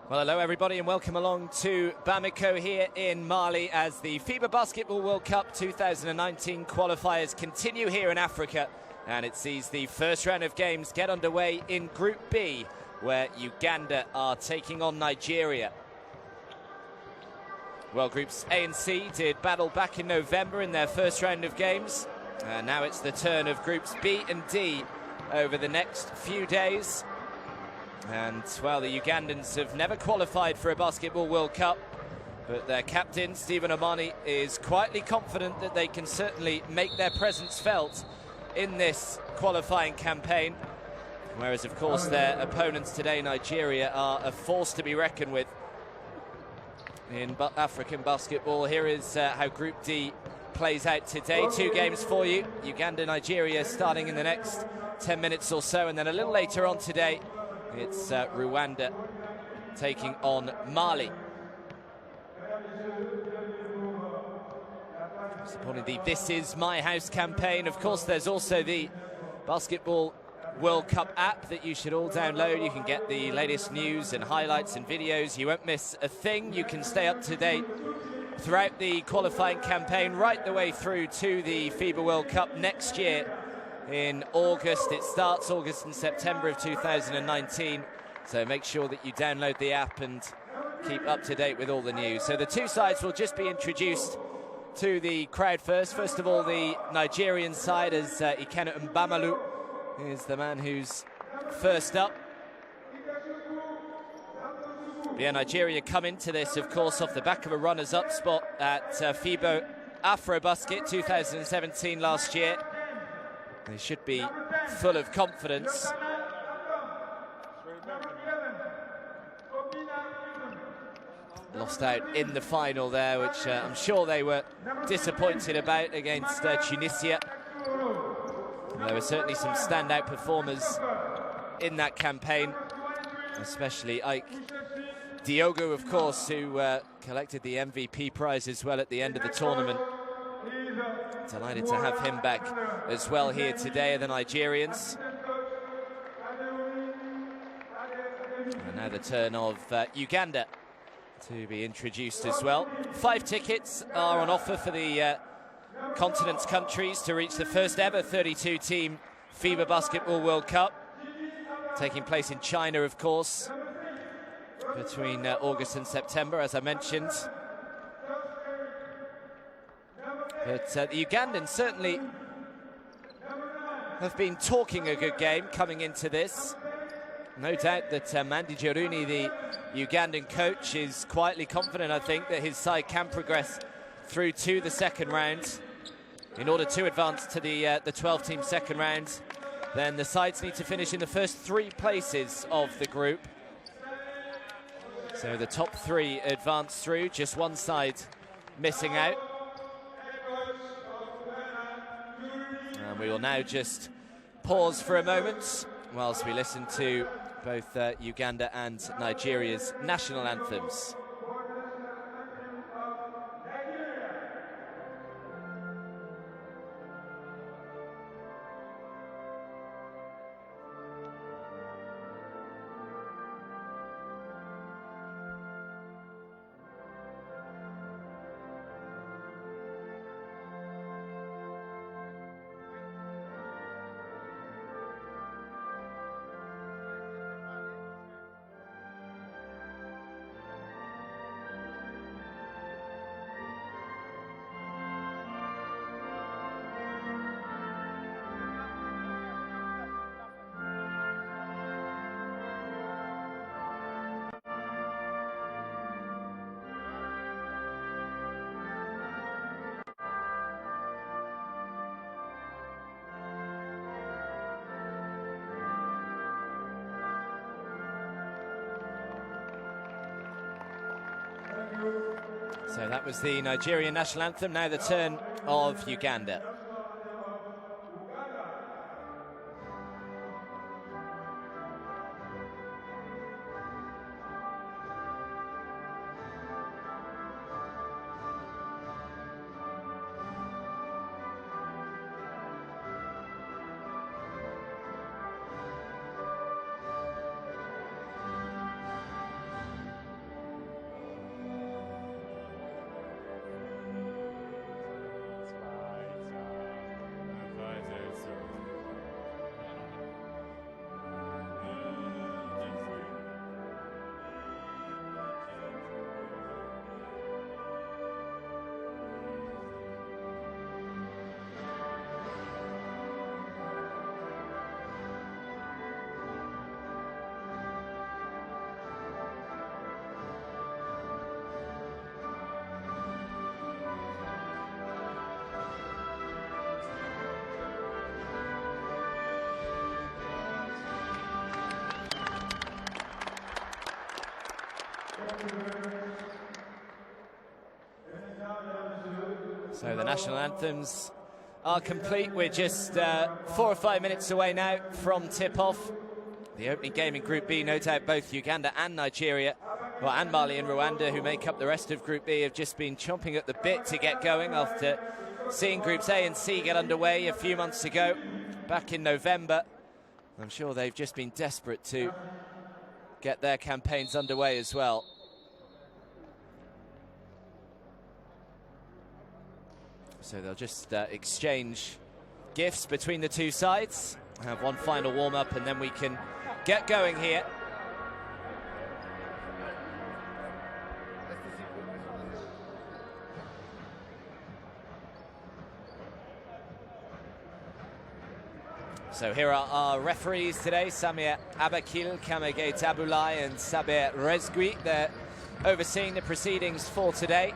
Well, hello everybody and welcome along to Bamako here in Mali as the FIBA Basketball World Cup 2019 qualifiers continue here in Africa, and it sees the first round of games get underway in Group B, where Uganda are taking on Nigeria. Well, Groups A and C did battle back in November in their first round of games, and now it's the turn of Groups B and D over the next few days. And, well, the Ugandans have never qualified for a Basketball World Cup, but their captain, Stephen Omani, is quietly confident that they can certainly make their presence felt in this qualifying campaign. Whereas, of course, their opponents today, Nigeria, are a force to be reckoned with in African basketball. Here is how Group D plays out today. 2 games for you. Uganda, Nigeria starting in the next 10 minutes or so, and then a little later on today, it's Rwanda taking on Mali. Supporting the This Is My House campaign. Of course, there's also the Basketball World Cup app that you should all download. You can get the latest news and highlights and videos. You won't miss a thing. You can stay up to date throughout the qualifying campaign, right the way through to the FIBA World Cup next year. In August, it starts August and September of 2019. So make sure that you download the app and keep up to date with all the news. So the two sides will just be introduced to the crowd first. First of all, the Nigerian side, as Ikena Mbamalu is the man who's first up. Yeah, Nigeria come into this, of course, off the back of a runners-up spot at FIBA Afrobasket 2017 last year. They should be full of confidence. Lost out in the final there, which I'm sure they were disappointed about against Tunisia. There were certainly some standout performers in that campaign, especially Ike Diogo, of course, who collected the MVP prize as well at the end of the tournament. Delighted to have him back as well here today, the Nigerians. And now the turn of Uganda to be introduced as well. 5 tickets are on offer for the continent's countries to reach the first ever 32-team FIBA Basketball World Cup, taking place in China, of course, between August and September, as I mentioned. But the Ugandans certainly have been talking a good game coming into this. No doubt that Mandi Jaruni, the Ugandan coach, is quietly confident, I think, that his side can progress through to the second round. In order to advance to the 12-team second round, then the sides need to finish in the first 3 places of the group. So the top 3 advance through, just one side missing out. And we will now just pause for a moment whilst we listen to both Uganda and Nigeria's national anthems. So that was the Nigerian national anthem. Now the turn of Uganda. So the national anthems are complete. We're just 4 or 5 minutes away now from tip-off. The opening game in Group B, no doubt both Uganda and Nigeria, well, and Mali and Rwanda, who make up the rest of Group B, have just been chomping at the bit to get going after seeing Groups A and C get underway a few months ago, back in November. I'm sure they've just been desperate to get their campaigns underway as well. So they'll just exchange gifts between the two sides, have one final warm-up, and then we can get going here. So here are our referees today, Samir Abakil, Kamege Tabulai and Saber Rezgui. They're overseeing the proceedings for today.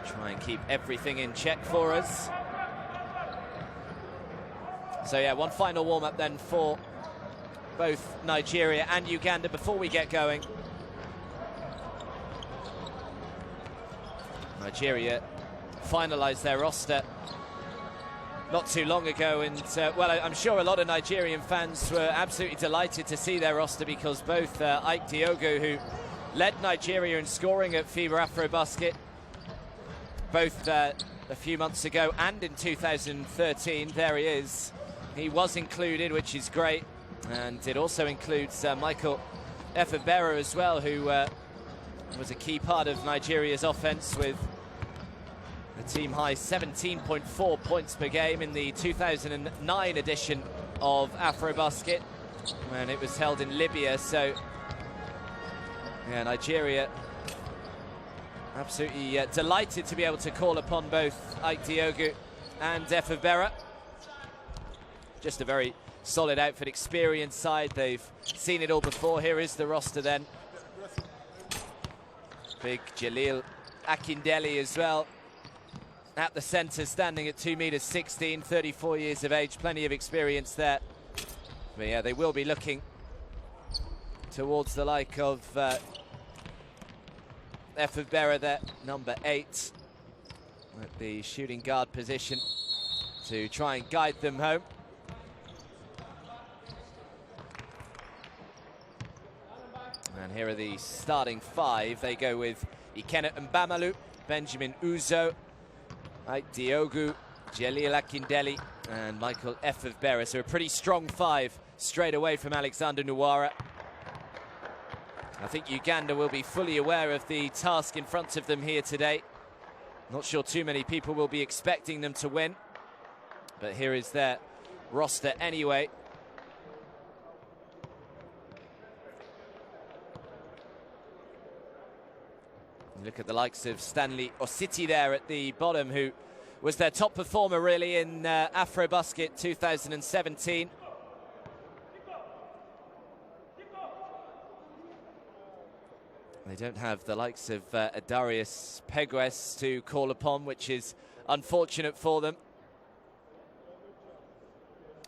Try and keep everything in check for us. So yeah, one final warm-up then for both Nigeria and Uganda before we get going. Nigeria finalised their roster not too long ago, and well, I'm sure a lot of Nigerian fans were absolutely delighted to see their roster, because both Ike Diogo, who led Nigeria in scoring at FIBA AfroBasket both a few months ago and in 2013, there he is. He was included, which is great, and it also includes Michael Efebera as well, who was a key part of Nigeria's offense with a team-high 17.4 points per game in the 2009 edition of AfroBasket, when it was held in Libya. So, yeah, Nigeria absolutely delighted to be able to call upon both Ike Diogo and Efebera. Just a very solid outfit, experienced side. They've seen it all before. Here is the roster then. Big Jalil Akindele as well at the centre, standing at 2 meters 16, 34 years of age, plenty of experience there. But yeah, they will be looking towards the like of Efebera there, number 8, at the shooting guard position, to try and guide them home. And here are the starting 5. They go with Ikena Mbamalu, Benjamin Ouzo, Ike Diogo, Jalil Akindele, and Michael Efebera. So a pretty strong 5 straight away from Alexander Nuwara. I think Uganda will be fully aware of the task in front of them here today. Not sure too many people will be expecting them to win, but here is their roster anyway. Look at the likes of Stanley Ositi there at the bottom, who was their top performer really in AfroBasket 2017. They don't have the likes of Adarius Pegues to call upon, which is unfortunate for them.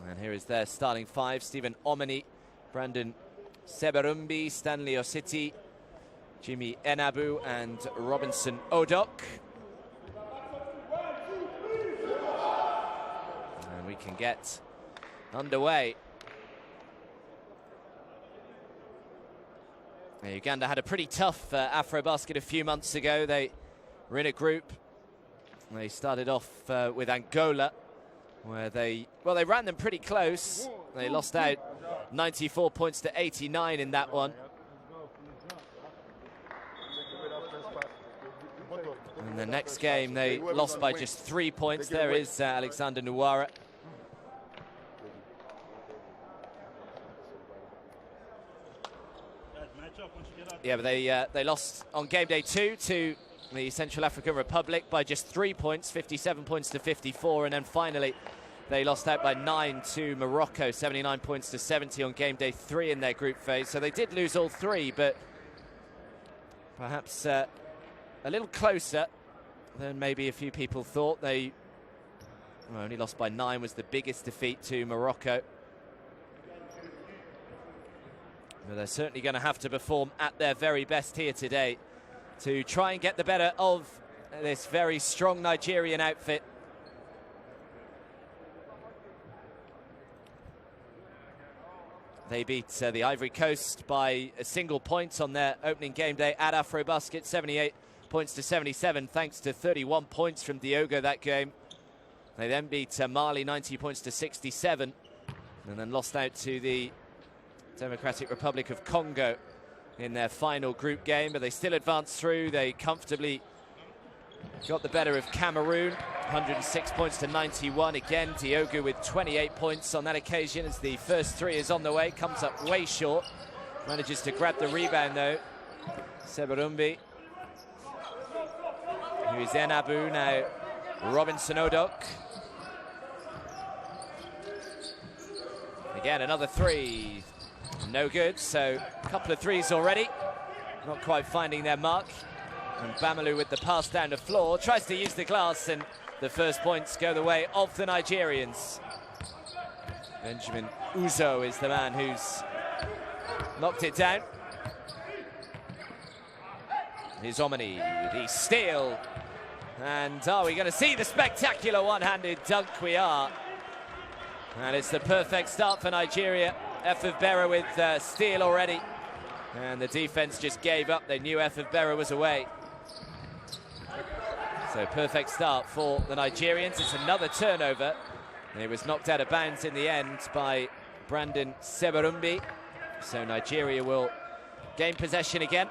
And here is their starting 5. Stephen Omeni, Brandon Seberumbi, Stanley Ositi, Jimmy Enabu and Robinson Odok. And we can get underway. Now, Uganda had a pretty tough AfroBasket a few months ago. They were in a group. They started off with Angola, where they ran them pretty close. They lost out 94 points to 89 in that one. In the next game, they lost by just 3 points. There is Alexander Nuwara. Yeah, but they lost on game day 2 to the Central African Republic by just 3 points, 57 points to 54. And then finally, they lost out by 9 to Morocco, 79 points to 70 on game day 3 in their group phase. So they did lose all 3, but perhaps a little closer than maybe a few people thought. They only lost by 9, was the biggest defeat to Morocco. But they're certainly going to have to perform at their very best here today to try and get the better of this very strong Nigerian outfit. They beat the Ivory Coast by a single point on their opening game day at AfroBasket, 78 points to 77, thanks to 31 points from Diogo that game. They then beat Mali 90 points to 67, and then lost out to the Democratic Republic of Congo in their final group game, but they still advanced through. They comfortably got the better of Cameroon, 106 points to 91. Again, Diogo with 28 points on that occasion as the first three is on the way. Comes up way short. Manages to grab the rebound, though. Sebarumbi. Who is Enabu now? Robinson Odok. Again, another three. No good, so a couple of threes already. Not quite finding their mark. And Bamalu with the pass down the floor, tries to use the glass, and the first points go the way of the Nigerians. Benjamin Ouzo is the man who's knocked it down. Here's Omani, the steal. And are we going to see the spectacular one-handed dunk? We are. And it's the perfect start for Nigeria. FIBA with steal already. And the defense just gave up. They knew FIBA was away. So perfect start for the Nigerians. It's another turnover. It was knocked out of bounds in the end by Brandon Sebarumbi. So Nigeria will gain possession again.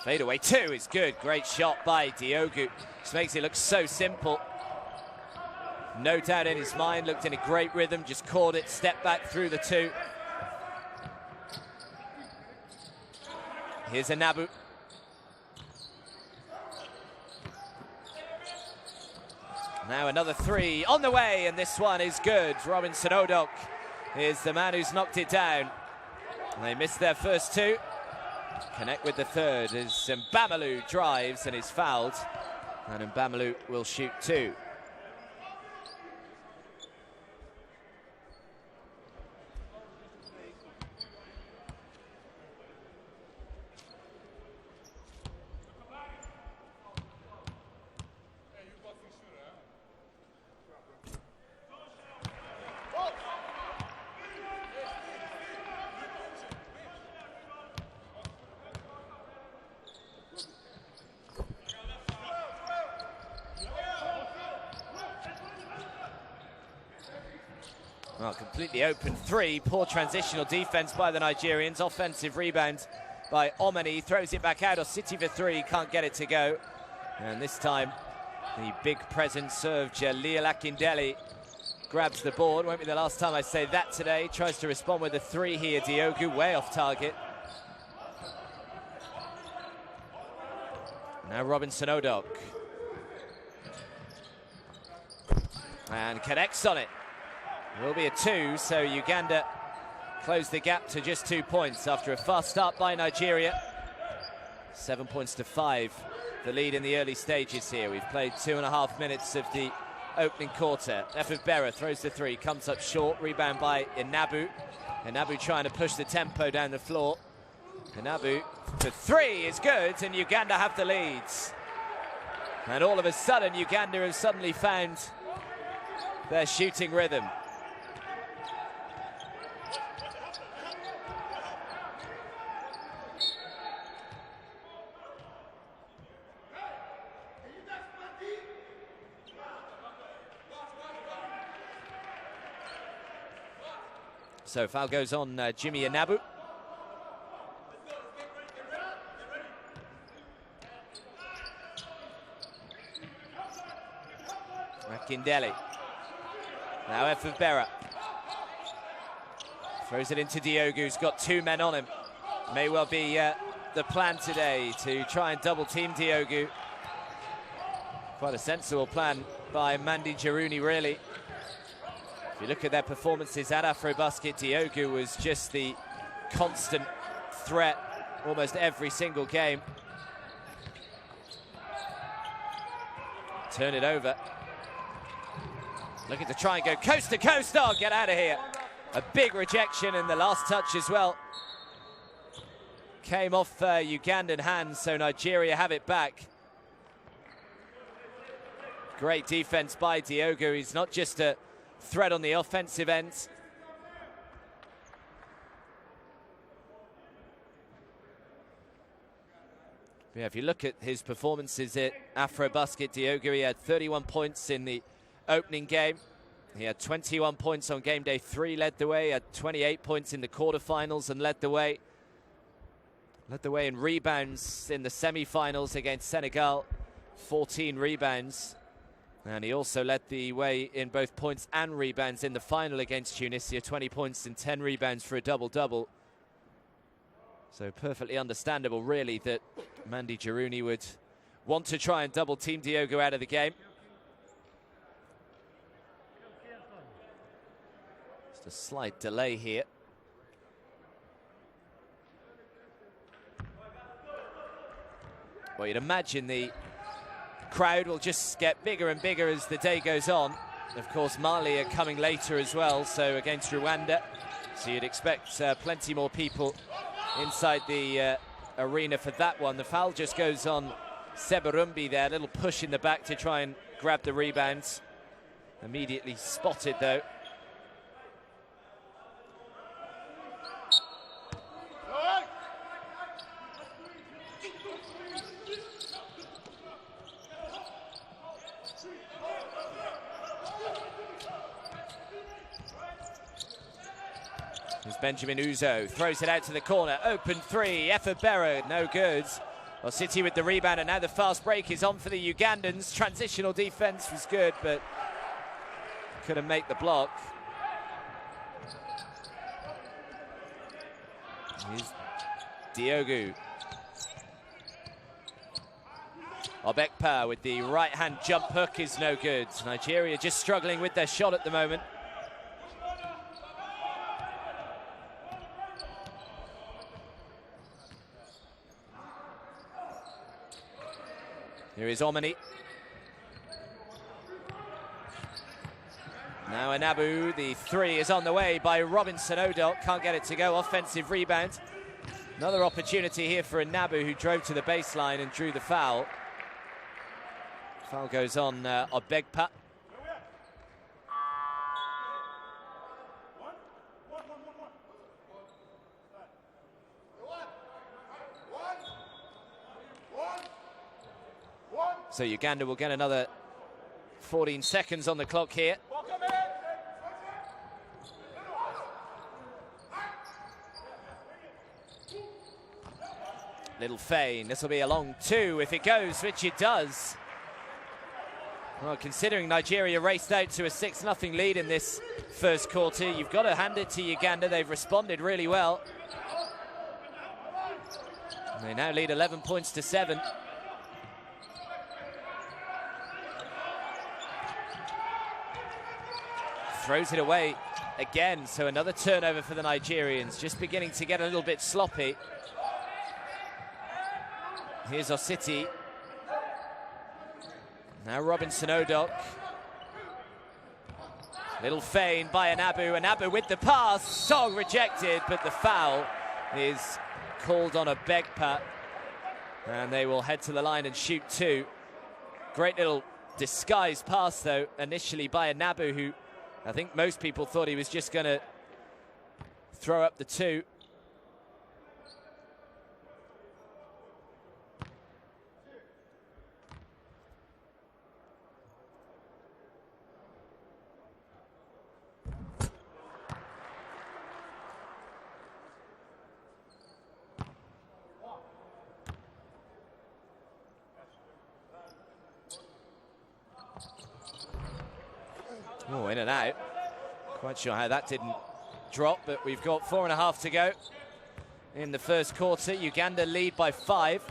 Fadeaway two is good. Great shot by Diogo. Just makes it look so simple. No doubt in his mind, looked in a great rhythm, just caught it, stepped back through the two. Here's Enabu. Now another three on the way, and this one is good. Robinson Odok is the man who's knocked it down. And they missed their first two. Connect with the third as Mbamalu drives and is fouled. And Mbamalu will shoot two. Well, completely open three. Poor transitional defense by the Nigerians. Offensive rebound by Omani. Throws it back out. Ositi for three. Can't get it to go. And this time, the big present serve, Jalil Akindele, grabs the board. Won't be the last time I say that today. Tries to respond with a three here. Diogo way off target. Now Robinson Odok. And connects on it. Will be a two, so Uganda close the gap to just 2 points after a fast start by Nigeria. 7 points to 5, the lead in the early stages here. We've played 2.5 minutes of the opening quarter. FIBA throws the three, comes up short, rebound by Enabu. Enabu trying to push the tempo down the floor. Enabu for three is good, and Uganda have the leads. And all of a sudden, Uganda have suddenly found their shooting rhythm. So foul goes on Jimmy Enabu. Akindele. Now FIBA. Throws it into Diogo, who's got two men on him. May well be the plan today to try and double team Diogo. Quite a sensible plan by Mandi Jaruni, really. If you look at their performances at AfroBasket, Diogo was just the constant threat almost every single game. turn it over. Looking to try and go coast to coast. Oh, get out of here. A big rejection in the last touch as well. Came off Ugandan hands, so Nigeria have it back. Great defense by Diogo. He's not just a threat on the offensive end. Yeah, if you look at his performances at AfroBasket, Diogo, he had 31 points in the opening game. He had 21 points on game day 3, led the way. He had 28 points in the quarterfinals and led the way. Led the way in rebounds in the semi-finals against Senegal, 14 rebounds. And he also led the way in both points and rebounds in the final against Tunisia, 20 points and 10 rebounds for a double-double. So perfectly understandable, really, that Mandy Jiruni would want to try and double-team Diogo out of the game. Just a slight delay here. Well, you'd imagine the crowd will just get bigger and bigger as the day goes on. Of course, Mali are coming later as well, so against Rwanda. So you'd expect plenty more people inside the arena for that one. The foul just goes on Sebarumbi there. A little push in the back to try and grab the rebounds. Immediately spotted, though. Benjamin Ouzo throws it out to the corner. Open three. Efebero, no good. Well, City with the rebound, and now the fast break is on for the Ugandans. Transitional defense was good, but couldn't make the block. Here's Diogo. Obekpa with the right-hand jump hook is no good. Nigeria just struggling with their shot at the moment. Here is Omani. Now Anabu, the three is on the way by Robinson Odok. Can't get it to go. Offensive rebound. Another opportunity here for Anabu, who drove to the baseline and drew the foul. Foul goes on Obegpa. So Uganda will get another 14 seconds on the clock here. Little feign. This will be a long two if it goes, which it does. Well, considering Nigeria raced out to a 6-0 lead in this first quarter, you've got to hand it to Uganda. They've responded really well. And they now lead 11 points to 7. Throws it away again, so another turnover for the Nigerians, just beginning to get a little bit sloppy. Here's Ositi. Now Robinson Odok. Little feign by Anabu. Anabu with the pass. Song rejected, but the foul is called on Obegpa. And they will head to the line and shoot two. Great little disguised pass, though, initially by Anabu, who I think most people thought he was just going to throw up the two. Oh, in and out. Quite sure how that didn't drop, but we've got 4.5 to go in the first quarter. Uganda lead by 5.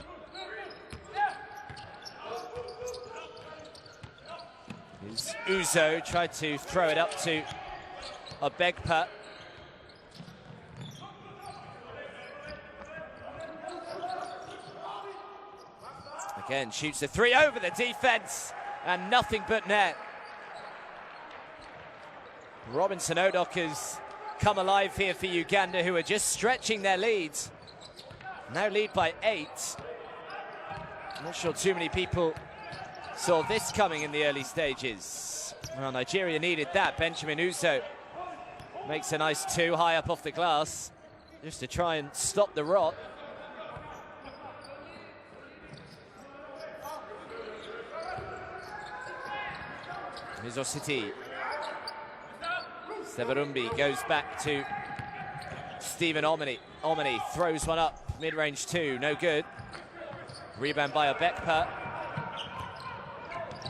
Here's Ouzo, tried to throw it up to Obegpa. Again, shoots the three over the defense. and nothing but net. Robinson Odok has come alive here for Uganda, who are just stretching their leads. Now lead by 8. I'm not sure too many people saw this coming in the early stages. Well, Nigeria needed that. Benjamin Ouzo makes a nice 2 high up off the glass, just to try and stop the rot. Ouzo City. Severumbi goes back to Stephen Omeni. Omeni throws one up, mid-range 2, no good. Rebound by Obekpa.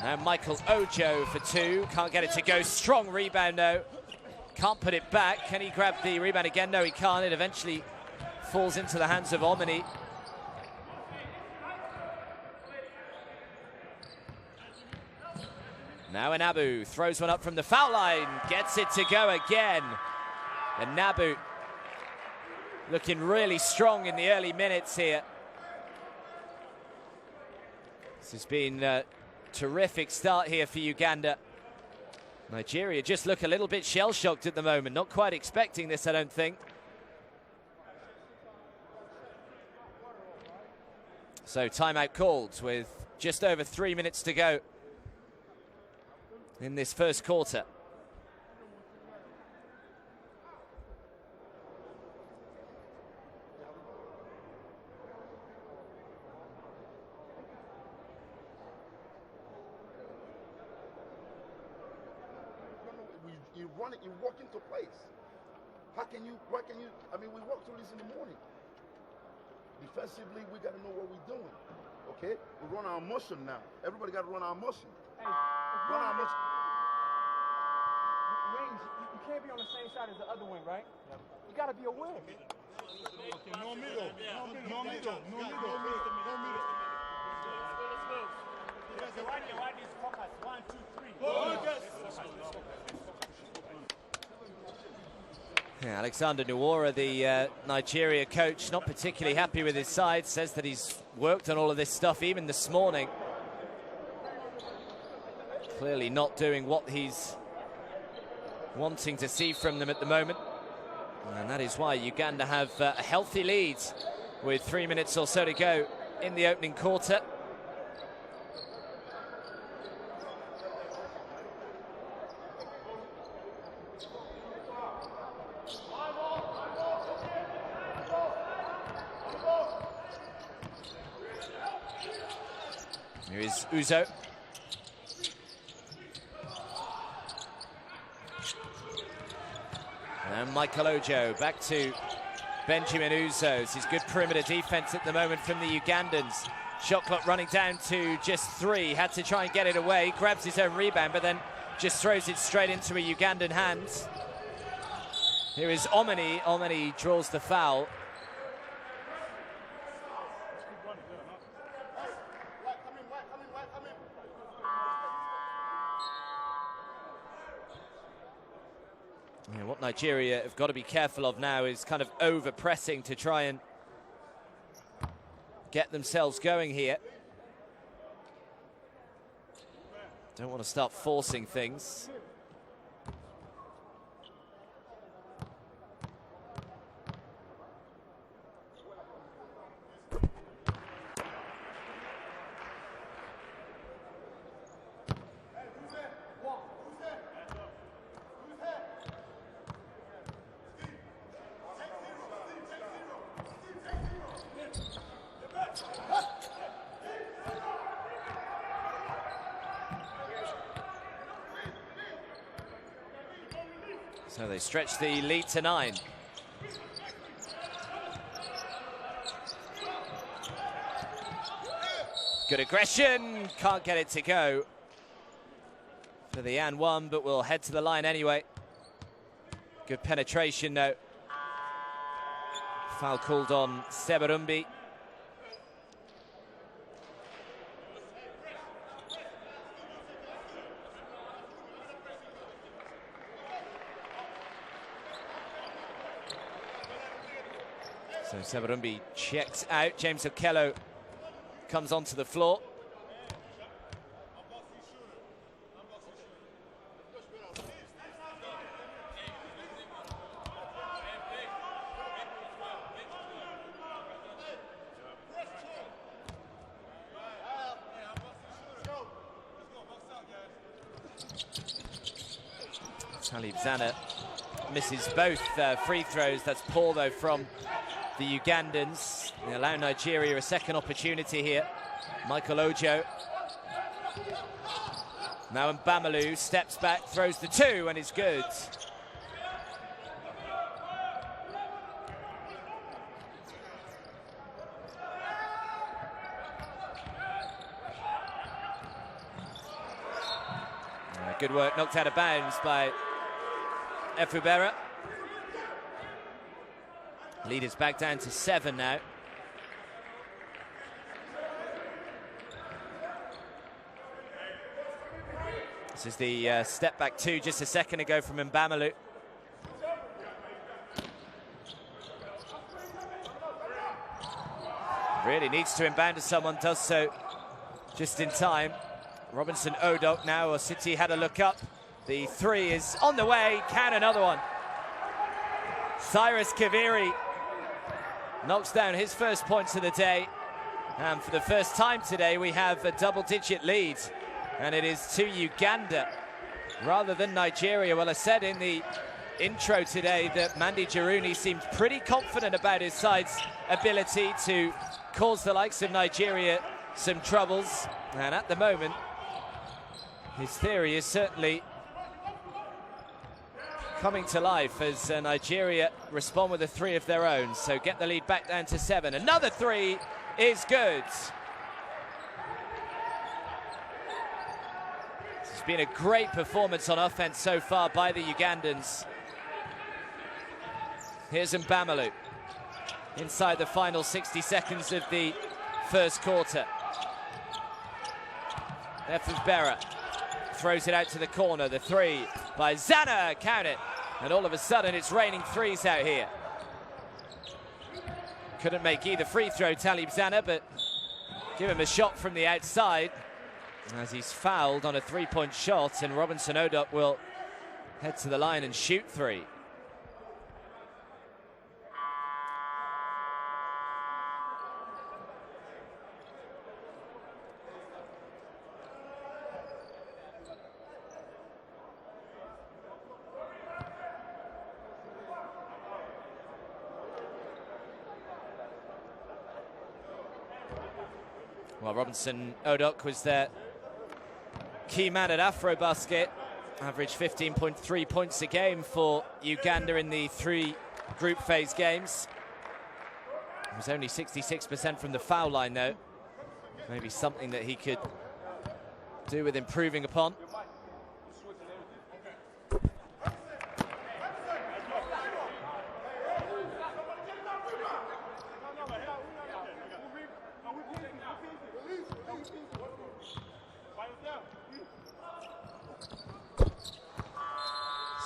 And Michael Ojo for 2, can't get it to go. Strong rebound though, can't put it back. Can he grab the rebound again? No, he can't. It eventually falls into the hands of Omeni. Now Nabu throws one up from the foul line, gets it to go again. And Nabu looking really strong in the early minutes here. This has been a terrific start here for Uganda. Nigeria just look a little bit shell-shocked at the moment, not quite expecting this, I don't think. So timeout called with just over 3 minutes to go in this first quarter. You run it, you walk into place. Why can you, I mean, we walk through this in the morning. Defensively, we got to know what we're doing, okay? We run our motion now. Everybody got to run our motion. Hey, run our motion. Wings, you can't be on the same side as the other wing, right? Yep. You got to be aware. Okay, no middle. No middle. Let's go. Why these focus? 1, 2, 3. Yeah, Alexander Nuora, the Nigeria coach, not particularly happy with his side, says that he's worked on all of this stuff even this morning. Clearly not doing what he's wanting to see from them at the moment. And that is why Uganda have a healthy lead with 3 minutes or so to go in the opening quarter. Here is Ouzo. And Michael Ojo back to Benjamin Ouzo. It's his good perimeter defense at the moment from the Ugandans. Shot clock running down to just 3. Had to try and get it away. Grabs his own rebound, but then just throws it straight into a Ugandan hand. Here is Omeni. Omeni draws the foul. Yeah, what Nigeria have got to be careful of now is kind of over-pressing to try and get themselves going here. Don't want to start forcing things. So they stretch the lead to 9. Good aggression, can't get it to go for the and 1, but we'll head to the line anyway. Good penetration though. Foul called on Severumbi. So Severumbi checks out. James Okello comes onto the floor. Talib Zana misses both free throws. That's poor, though, from the Ugandans. They allow Nigeria a second opportunity here. Michael Ouzo. Now Mbamalu steps back, throws the two, and is good. Good work, knocked out of bounds by FIBA. Lead is back down to 7 now. This is the step back two just a second ago from Mbamalu. Really needs to inbound to someone, does so just in time. Robinson Odok now, or City had a look up. The three is on the way, can another one. Cyrus Kaviri knocks down his first points of the day. And for the first time today, we have a double-digit lead. And it is to Uganda rather than Nigeria. Well, I said in the intro today that Mandi Jiruni seemed pretty confident about his side's ability to cause the likes of Nigeria some troubles. And at the moment, his theory is certainly coming to life as Nigeria respond with a three of their own. So get the lead back down to 7. Another three is good. It's been a great performance on offense so far by the Ugandans. Here's Mbamalu inside the final 60 seconds of the first quarter. FIBA throws it out to the corner. The three by Zana, count it. And all of a sudden it's raining threes out here. Couldn't make either free throw, Talib Zana, but give him a shot from the outside as he's fouled on a three-point shot, and Robinson Odok will head to the line and shoot three. Well, Robinson Odok was their key man at AfroBasket. Averaged 15.3 points a game for Uganda in the 3 group phase games. It was only 66% from the foul line, though. Maybe something that he could do with improving upon.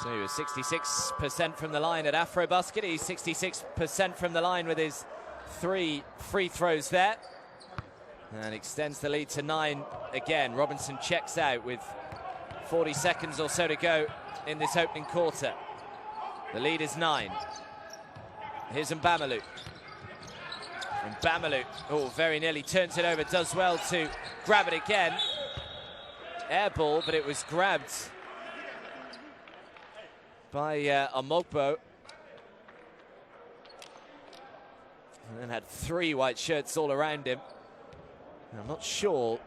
So he was 66% from the line at AfroBasket. He's 66% from the line with his 3 free throws there. And extends the lead to 9 again. Robinson checks out with 40 seconds or so to go in this opening quarter. The lead is 9. Here's Mbamalu. Mbamalu, oh, very nearly turns it over, does well to grab it again. Air ball, but it was grabbed by Omogbo. And then had 3 white shirts all around him. And I'm not sure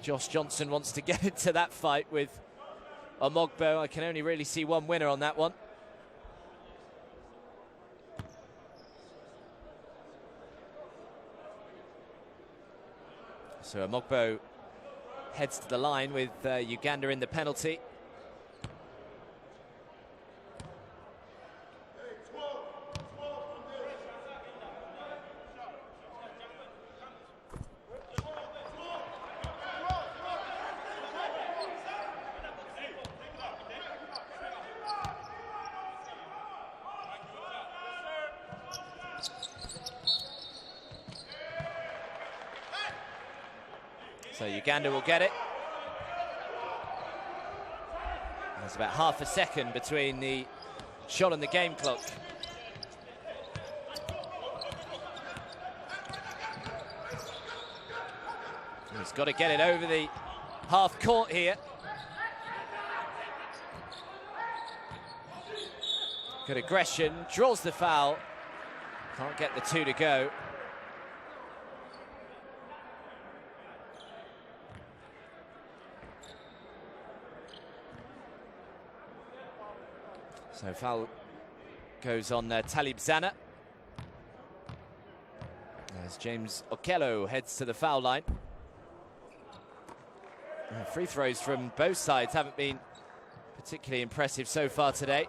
Josh Johnson wants to get into that fight with Omogbo. I can only really see one winner on that one. So Omogbo heads to the line with Uganda in the penalty. So Uganda will get it. There's about half a second between the shot and the game clock. He's got to get it over the half court here. Good aggression, draws the foul. Can't get the two to go. So foul goes on Talib Zana. As James Okello heads to the foul line. Free throws from both sides haven't been particularly impressive so far today.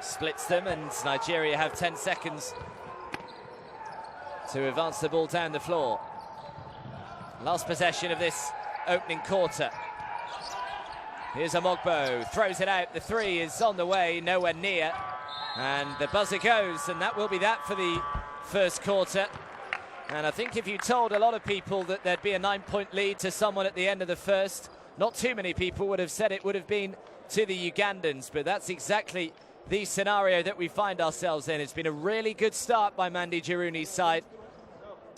Splits them, and Nigeria have 10 seconds to advance the ball down the floor. Last possession of this opening quarter. Here's Amogbo, throws it out. The three is on the way, nowhere near. And the buzzer goes, and that will be that for the first quarter. And I think if you told a lot of people that there'd be a 9-point lead to someone at the end of the first, not too many people would have said it would have been to the Ugandans, but that's exactly the scenario that we find ourselves in. It's been a really good start by Mandi Jiruni's side.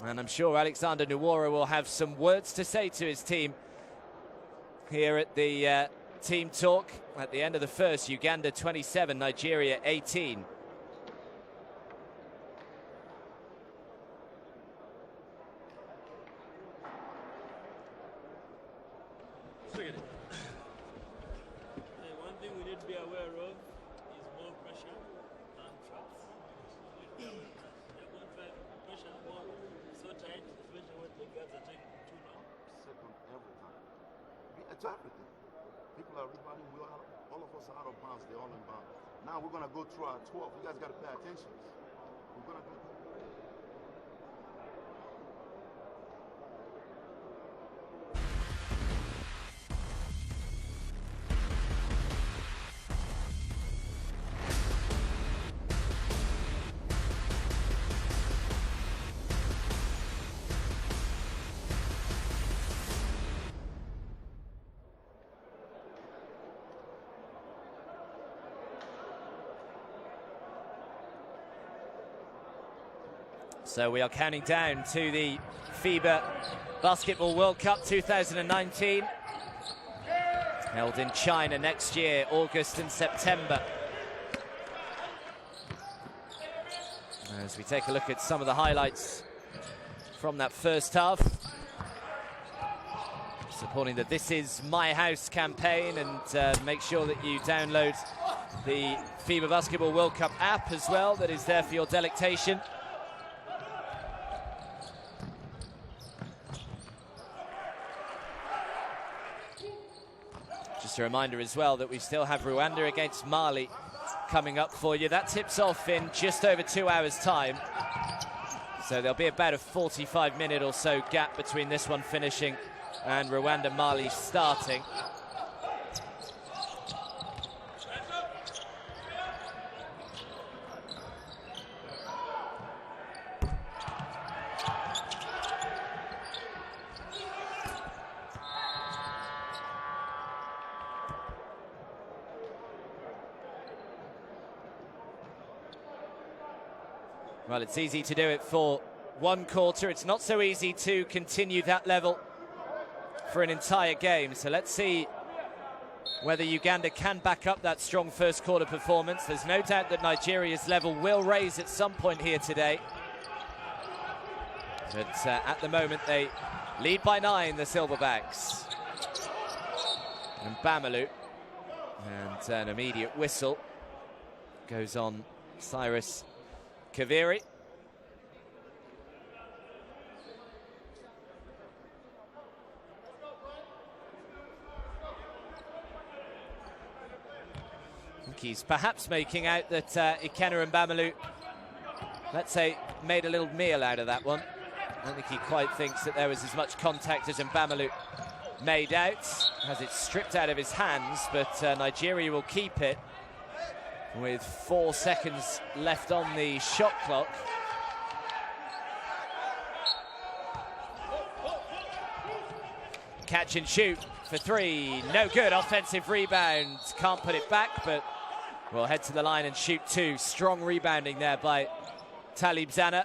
And I'm sure Alexander Nwora will have some words to say to his team here at the team talk at the end of the first. Uganda 27, Nigeria 18. One thing we need to be aware of is more pressure and traps. They're going to pressure more so tight, especially when the guards are taking too long. Second every time. It's everything. People are rebounding. All of us are out of bounds. They're all in bounds. Now we're going to go through our 12. You guys got to pay attention. We're going to do. So we are counting down to the FIBA Basketball World Cup 2019, held in China next year, August and September. As we take a look at some of the highlights from that first half, supporting the This Is My House campaign, and make sure that you download the FIBA Basketball World Cup app as well, that is there for your delectation. Just a reminder as well that we still have Rwanda against Mali coming up for you. That tips off in just over 2 hours' time. So there'll be about a 45-minute or so gap between this one finishing and Rwanda-Mali starting. Well, it's easy to do it for one quarter. It's not so easy to continue that level for an entire game. So let's see whether Uganda can back up that strong first quarter performance. There's no doubt that Nigeria's level will raise at some point here today. But at the moment, they lead by 9, the Silverbacks. And Bamalu. And an immediate whistle goes on Cyrus Kaviri. I think he's perhaps making out that Ikenna and Bamalu, let's say, made a little meal out of that one. I don't think he quite thinks that there was as much contact as Mbamalu made out. Has it stripped out of his hands, but Nigeria will keep it with 4 seconds left on the shot clock. Catch and shoot for 3, no good. Offensive rebound, can't put it back, but we'll head to the line and shoot 2. Strong rebounding there by Talib Zana.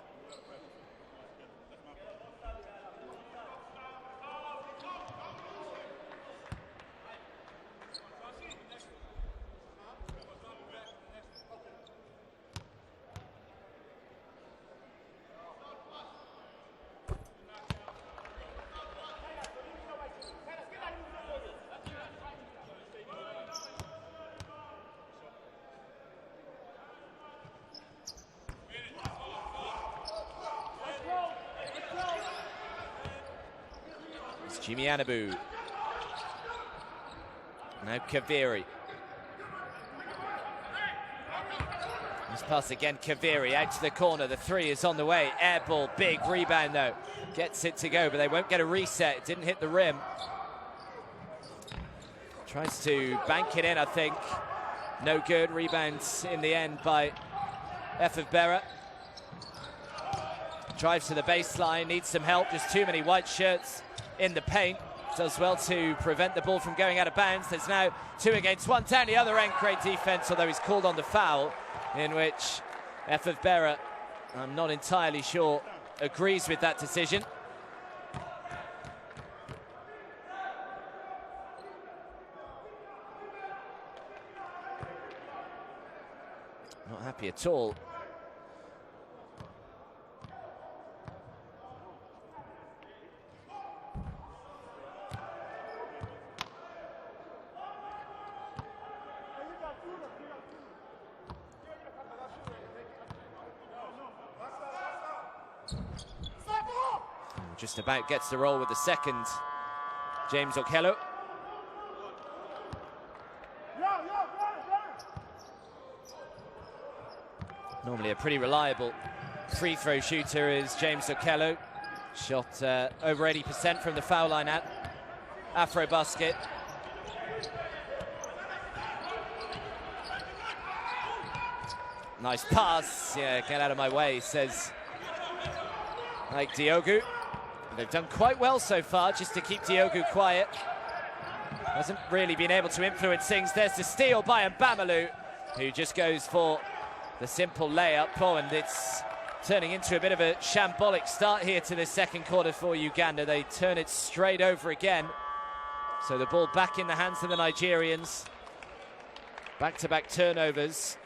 It's Jimmy Anabu. Now Kaviri. This pass again, Kaviri out to the corner. The three is on the way. Air ball, big rebound though. Gets it to go, but they won't get a reset. It didn't hit the rim. Tries to bank it in, I think. No good. Rebounds in the end by FIBA. Drives to the baseline, needs some help. Just too many white shirts in the paint. Does well to prevent the ball from going out of bounds. There's now 2 against 1 down the other end. Great defense, although he's called on the foul, in which FIBA, I'm not entirely sure, agrees with that decision. Not happy at all. Just about gets the roll with the second. James Okello. Normally a pretty reliable free throw shooter is James Okello. Shot over 80% from the foul line at AfroBasket. Nice pass. Yeah, get out of my way, says Mike Diogu. They've done quite well so far just to keep Diogu quiet. Hasn't really been able to influence things. There's the steal by Mbamalu, who just goes for the simple layup. Oh, and it's turning into a bit of a shambolic start here to the second quarter for Uganda. They turn it straight over again. So the ball back in the hands of the Nigerians. Back-to-back turnovers.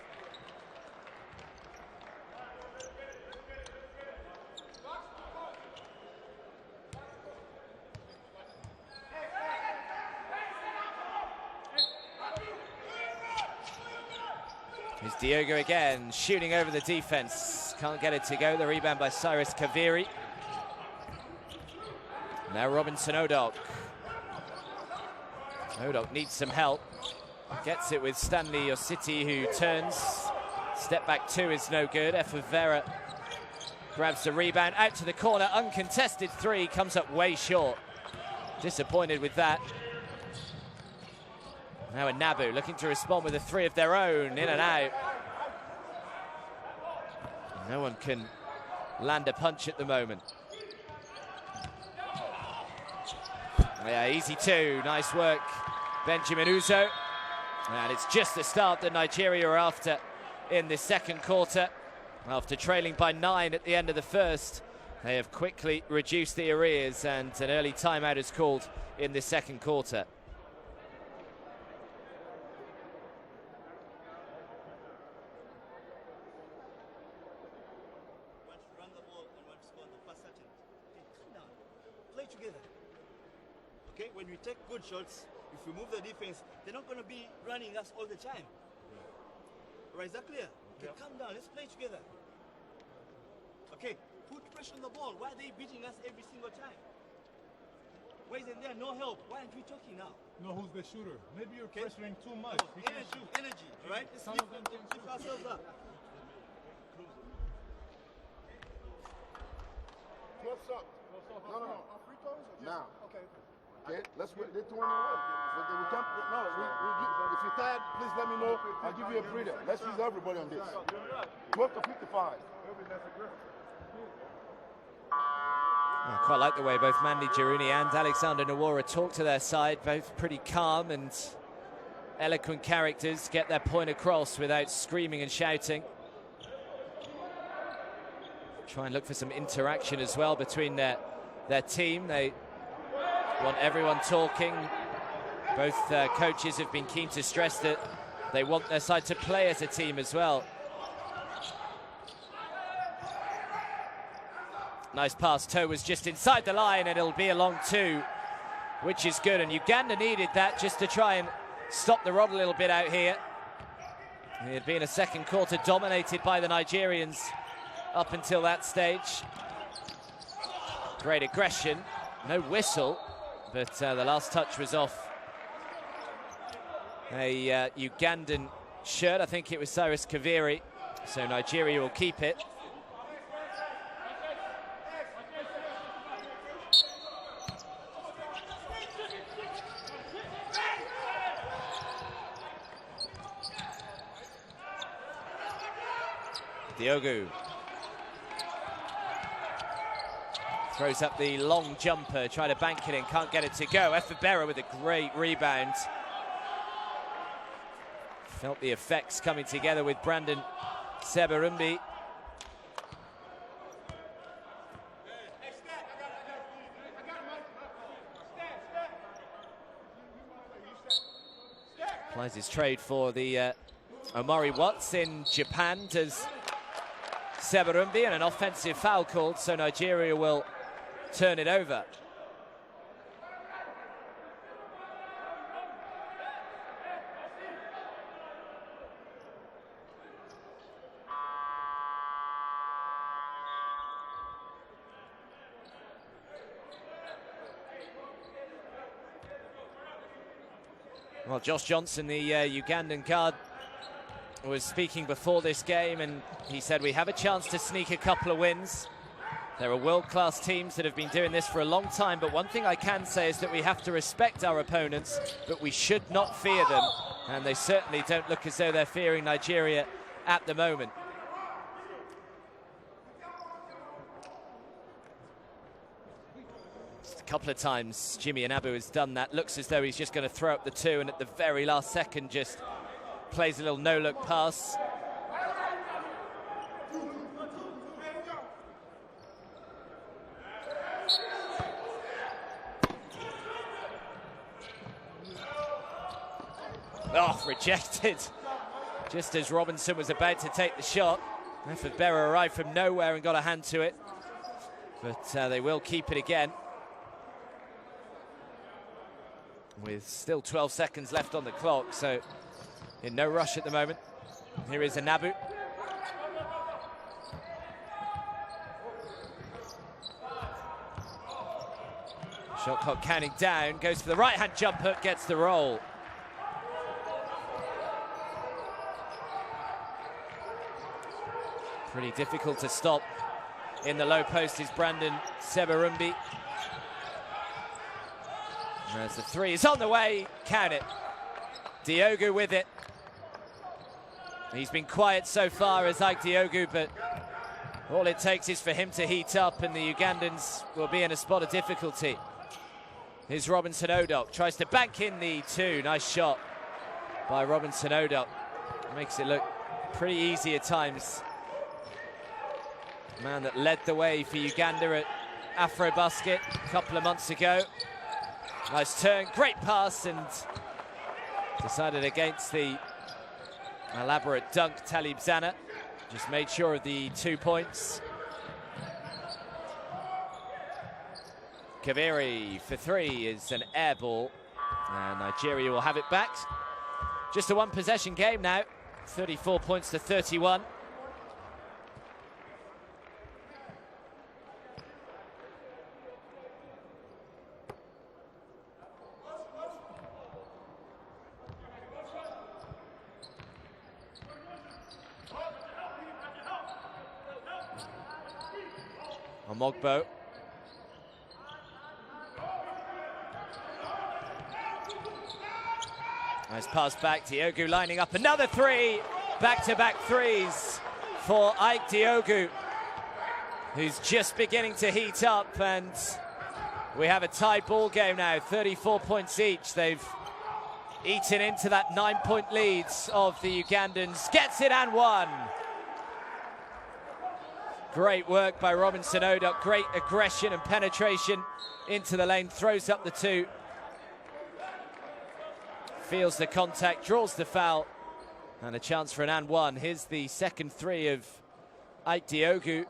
Here's Diogo again, shooting over the defense. Can't get it to go. The rebound by Cyrus Kaviri. Now Robinson Odok. Odok needs some help. Gets it with Stanley Ositi, who turns. Step back 2 is no good. FIBA grabs the rebound out to the corner. Uncontested 3 comes up way short. Disappointed with that. Now Nabu looking to respond with a 3 of their own, in and out. No one can land a punch at the moment. Yeah, easy 2, nice work, Benjamin Ouzo. And it's just the start that Nigeria are after in the second quarter. After trailing by 9 at the end of the first, they have quickly reduced the arrears, and an early timeout is called in the second quarter. Okay, when we take good shots, if we move the defense, they're not going to be running us all the time. Right, is that clear? Okay, calm down, let's play together. Okay, put pressure on the ball. Why are they beating us every single time? Why isn't there no help? Why aren't we talking now? Know who's the shooter. Maybe you're pressuring too much. No, energy, all right? Let's lift ourselves up. What's up? No. Now. Okay, let's wait. They're throwing it away. But we can't. No, if you're tired, please let me know. I'll give you a breather. Let's use everybody on this. 12 to 55. I quite like the way both Mandy Jiruni and Alexander Nawara talk to their side. Both pretty calm and eloquent characters, get their point across without screaming and shouting. Try and look for some interaction as well between their team. They want everyone talking. Both coaches have been keen to stress that they want their side to play as a team as well. Nice pass. Toe was just inside the line, and it'll be a long 2, which is good. And Uganda needed that just to try and stop the rod a little bit out here. It had been a second quarter dominated by the Nigerians up until that stage. Great aggression. No whistle. but the last touch was off a Ugandan shirt. I think it was Cyrus Kaviri, so Nigeria will keep it. Diogu throws up the long jumper, try to bank it in, can't get it to go. FIBA with a great rebound. Felt the effects coming together with Brandon Sebarumbi. Applies his trade for the Omari Watts in Japan, does Sebarumbi, and an offensive foul called, so Nigeria will turn it over. Well, Josh Johnson, the Ugandan guard, was speaking before this game, and he said we have a chance to sneak a couple of wins. There are world-class teams that have been doing this for a long time, but one thing I can say is that we have to respect our opponents, but we should not fear them, and they certainly don't look as though they're fearing Nigeria at the moment. A couple of times Jimmy Anabu has done that. Looks as though he's just going to throw up the two, and at the very last second just plays a little no-look pass. Oh, rejected. Just as Robinson was about to take the shot. FIBA arrived from nowhere and got a hand to it. But they will keep it again, with still 12 seconds left on the clock, so in no rush at the moment. Here is Anabu. Shot clock counting down, goes for the right-hand jumper, gets the roll. Pretty difficult to stop in the low post is Brandon Sebarumbi. As the three is on the way, count it. Diogu with it. He's been quiet so far as Ike Diogu, but all it takes is for him to heat up and the Ugandans will be in a spot of difficulty. Here's Robinson Odok, tries to bank in the two. Nice shot by Robinson Odok. Makes it look pretty easy at times. The man that led the way for Uganda at AfroBasket a couple of months ago. Nice turn, great pass, and decided against the elaborate dunk. Talib Zana just made sure of the 2 points. Kaviri for three is an air ball, and Nigeria will have it back. Just a one-possession game now, 34 points to 31. Mogbo. Nice pass back, Diogu lining up another three. Back-to-back threes for Ike Diogu, who's just beginning to heat up, and we have a tied ball game now, 34 points each. They've eaten into that 9-point lead of the Ugandans. Gets it and one. Great work by Robinson Odok, great aggression and penetration into the lane, throws up the two. Feels the contact, draws the foul, and a chance for an and one. Here's the second three of Ike Diogu.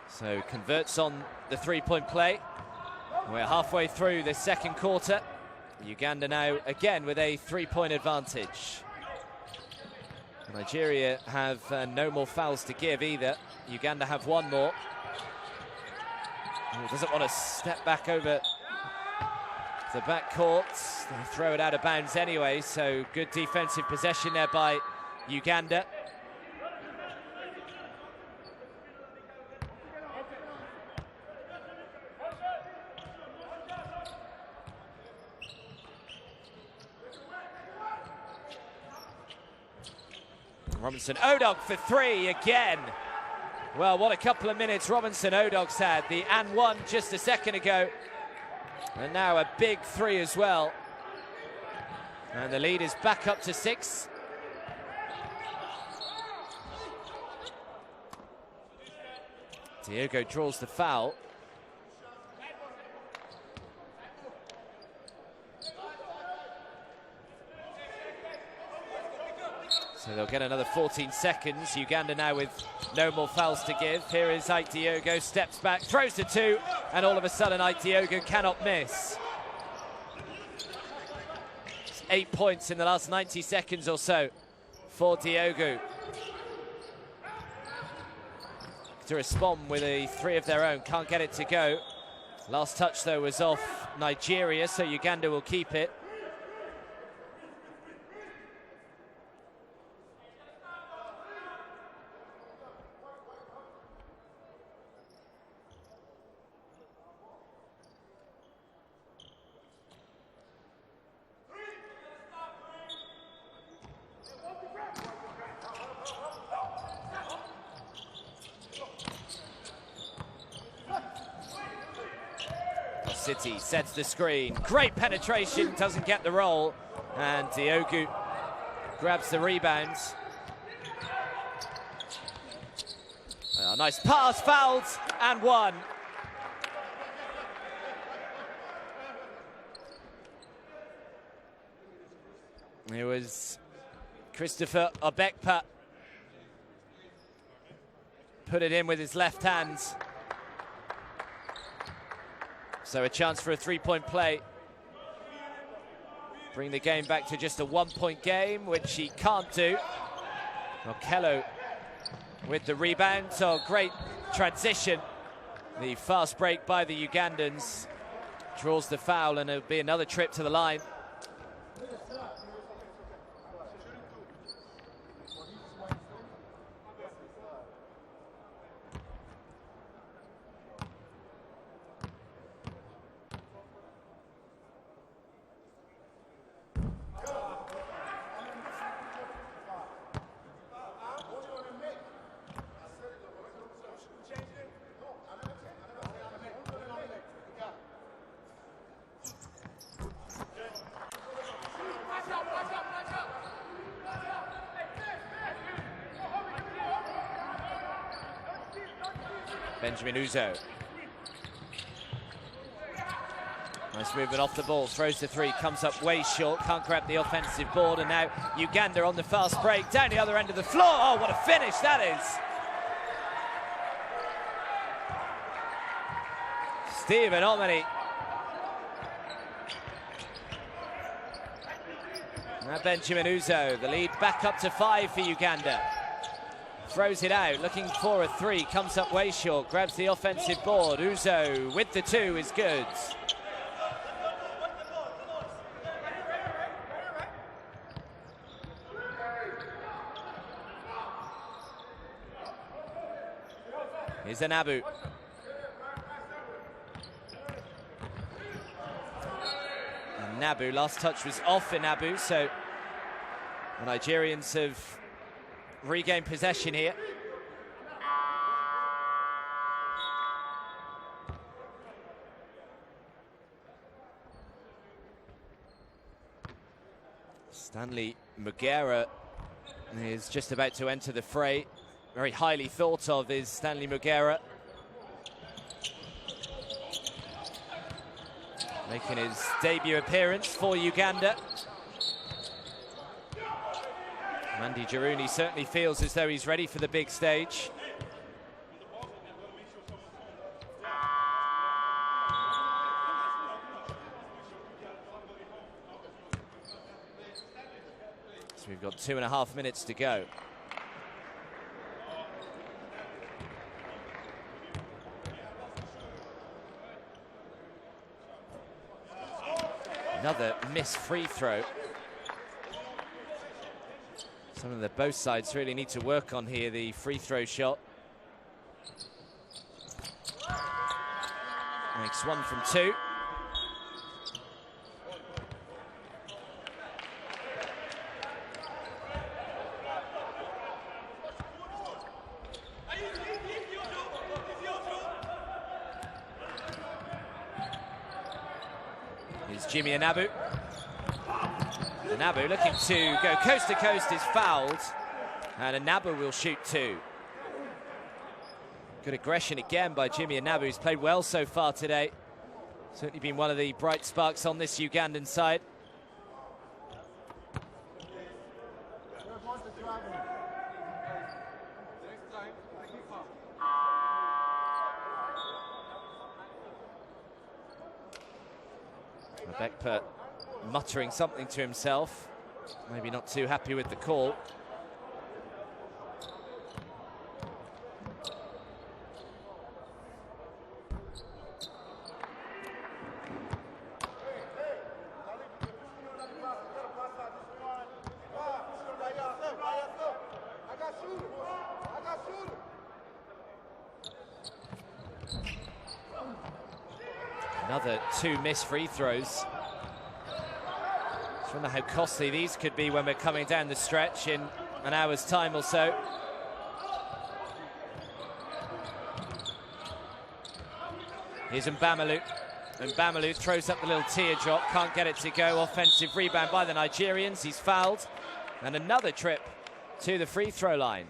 So converts on the three-point play. We're halfway through the second quarter. Uganda now again with a 3-point advantage. Nigeria have no more fouls to give either. Uganda have one more. He doesn't want to step back over the back court. They throw it out of bounds anyway, so good defensive possession there by Uganda. Robinson Odog for three again. Well, what a couple of minutes Robinson Odog's had. The and one just a second ago. And now a big three as well. And the lead is back up to 6. Diogo draws the foul. So they'll get another 14 seconds. Uganda now with no more fouls to give. Here is Ike Diogo, steps back, throws the 2, and all of a sudden Ike Diogo cannot miss. It's 8 points in the last 90 seconds or so for Diogo. To respond with a 3 of their own, can't get it to go. Last touch though was off Nigeria, so Uganda will keep it. City sets the screen. Great penetration, doesn't get the roll. And Diogo grabs the rebound. Nice pass, fouled, and one. It was Christopher Obekpa. Put it in with his left hand. So a chance for a 3-point play. Bring the game back to just a 1-point game, which he can't do. Okello with the rebound. So great transition. The fast break by the Ugandans draws the foul, and it'll be another trip to the line. Benjamin Ouzo. Nice movement off the ball, throws the 3, comes up way short, can't grab the offensive board, and now Uganda on the fast break, down the other end of the floor. Oh, what a finish that is. Stephen Omeni. Now Benjamin Ouzo, the lead back up to 5 for Uganda. Throws it out, looking for a 3, comes up way short, grabs the offensive board. Ouzo with the 2 is good. Here's Anabu. And Nabu, last touch was off Anabu, so the Nigerians have regain possession here. Stanley Mugera is just about to enter the fray. Very highly thought of is Stanley Mugera. Making his debut appearance for Uganda. Mandy Jaruni certainly feels as though he's ready for the big stage. So we've got 2.5 minutes to go. Another missed free throw. Something that both sides really need to work on here, the free throw shot. Makes 1 from 2. Here's Jimmy Anabu. Anabu looking to go coast to coast, is fouled, and Anabu will shoot 2. Good aggression again by Jimmy Anabu, who's played well so far today. Certainly been one of the bright sparks on this Ugandan side. Bekper muttering something to himself, maybe not too happy with the call. Another 2 missed free throws. I wonder how costly these could be when we're coming down the stretch in an hour's time or so. Here's Mbamalu. Mbamalu throws up the little teardrop, can't get it to go. Offensive rebound by the Nigerians. He's fouled. And another trip to the free throw line.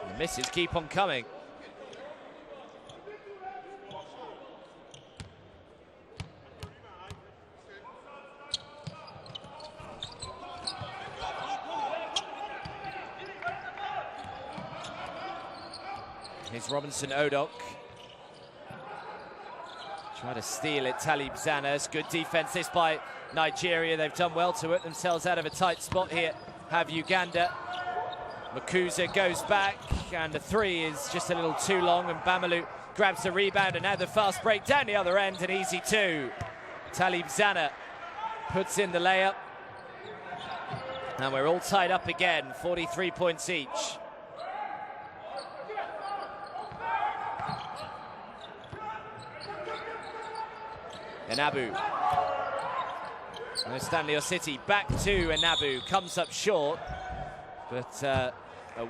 The misses keep on coming. Here's Robinson Odok. Try to steal it, Talib Zanas. Good defense this by Nigeria. They've done well to work themselves out of a tight spot here. Have Uganda. Makuza goes back, and the 3 is just a little too long, and Mbamalu grabs the rebound, and now the fast break down the other end, an easy 2. Talib Zana puts in the layup. And we're all tied up again, 43 points each. Anabu. No Stanley Osity back to Anabu, comes up short, but a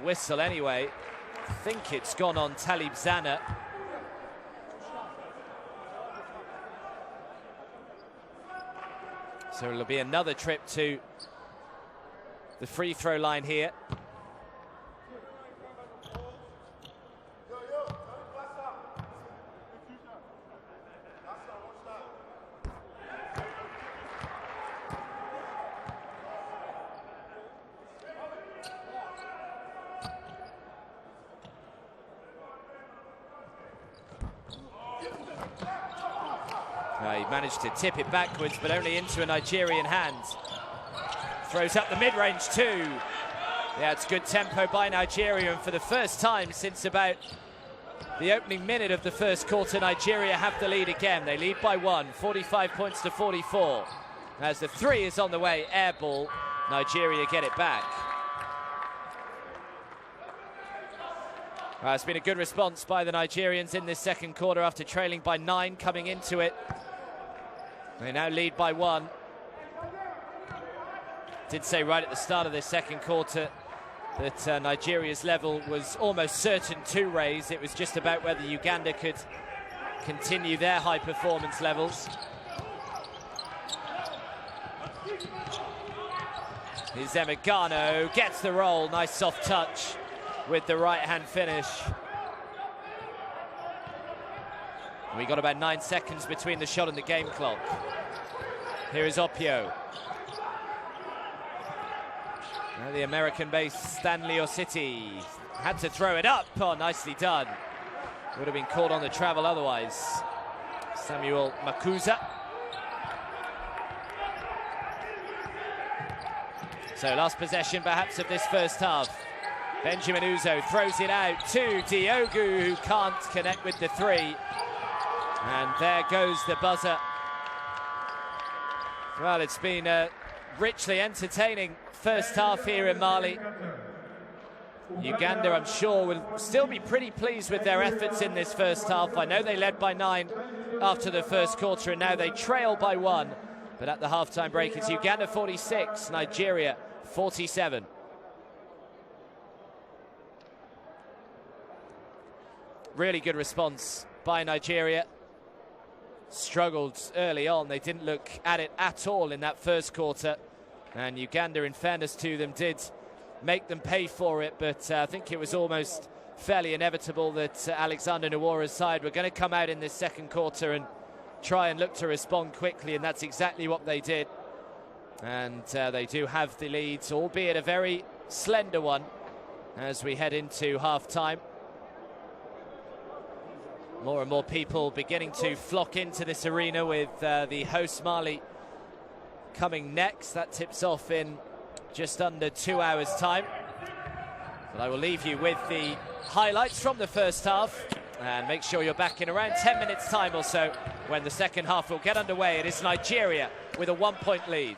whistle anyway. I think it's gone on Talib Zana. So it'll be another trip to the free throw line here. He managed to tip it backwards, but only into a Nigerian hand. Throws up the mid-range too. Yeah, it's good tempo by Nigeria, and for the first time since about the opening minute of the first quarter, Nigeria have the lead again. They lead by 1, 45 points to 44. As the 3 is on the way, air ball, Nigeria get it back. It's been a good response by the Nigerians in this second quarter after trailing by 9 coming into it. They now lead by 1. Did say right at the start of this second quarter that Nigeria's level was almost certain to raise. It was just about whether Uganda could continue their high performance levels. Here's Emigano, gets the roll, nice soft touch with the right hand finish. We got about 9 seconds between the shot and the game clock. Here is Opio. Now the American-based Stanley City had to throw it up. Oh, nicely done. Would have been called on the travel otherwise. Samuel Makuza. So last possession perhaps of this first half. Benjamin Ouzo throws it out to Diogu, who can't connect with the three. And there goes the buzzer. Well, it's been a richly entertaining first half here in Mali. Uganda, I'm sure, will still be pretty pleased with their efforts in this first half. I know they led by 9 after the first quarter, and now they trail by 1. But at the halftime break, it's Uganda 46, Nigeria 47. Really good response by Nigeria. Struggled early on. They didn't look at it at all in that first quarter. And Uganda, in fairness to them, did make them pay for it. But I think it was almost fairly inevitable that Alexander Nwora's side were going to come out in this second quarter and try and look to respond quickly. And that's exactly what they did. And they do have the leads, albeit a very slender one, as we head into half-time. More and more people beginning to flock into this arena, with the host Mali coming next. That tips off in just under 2 hours' time. But I will leave you with the highlights from the first half, and make sure you're back in around 10 minutes' time or so when the second half will get underway. It is Nigeria with a 1-point lead.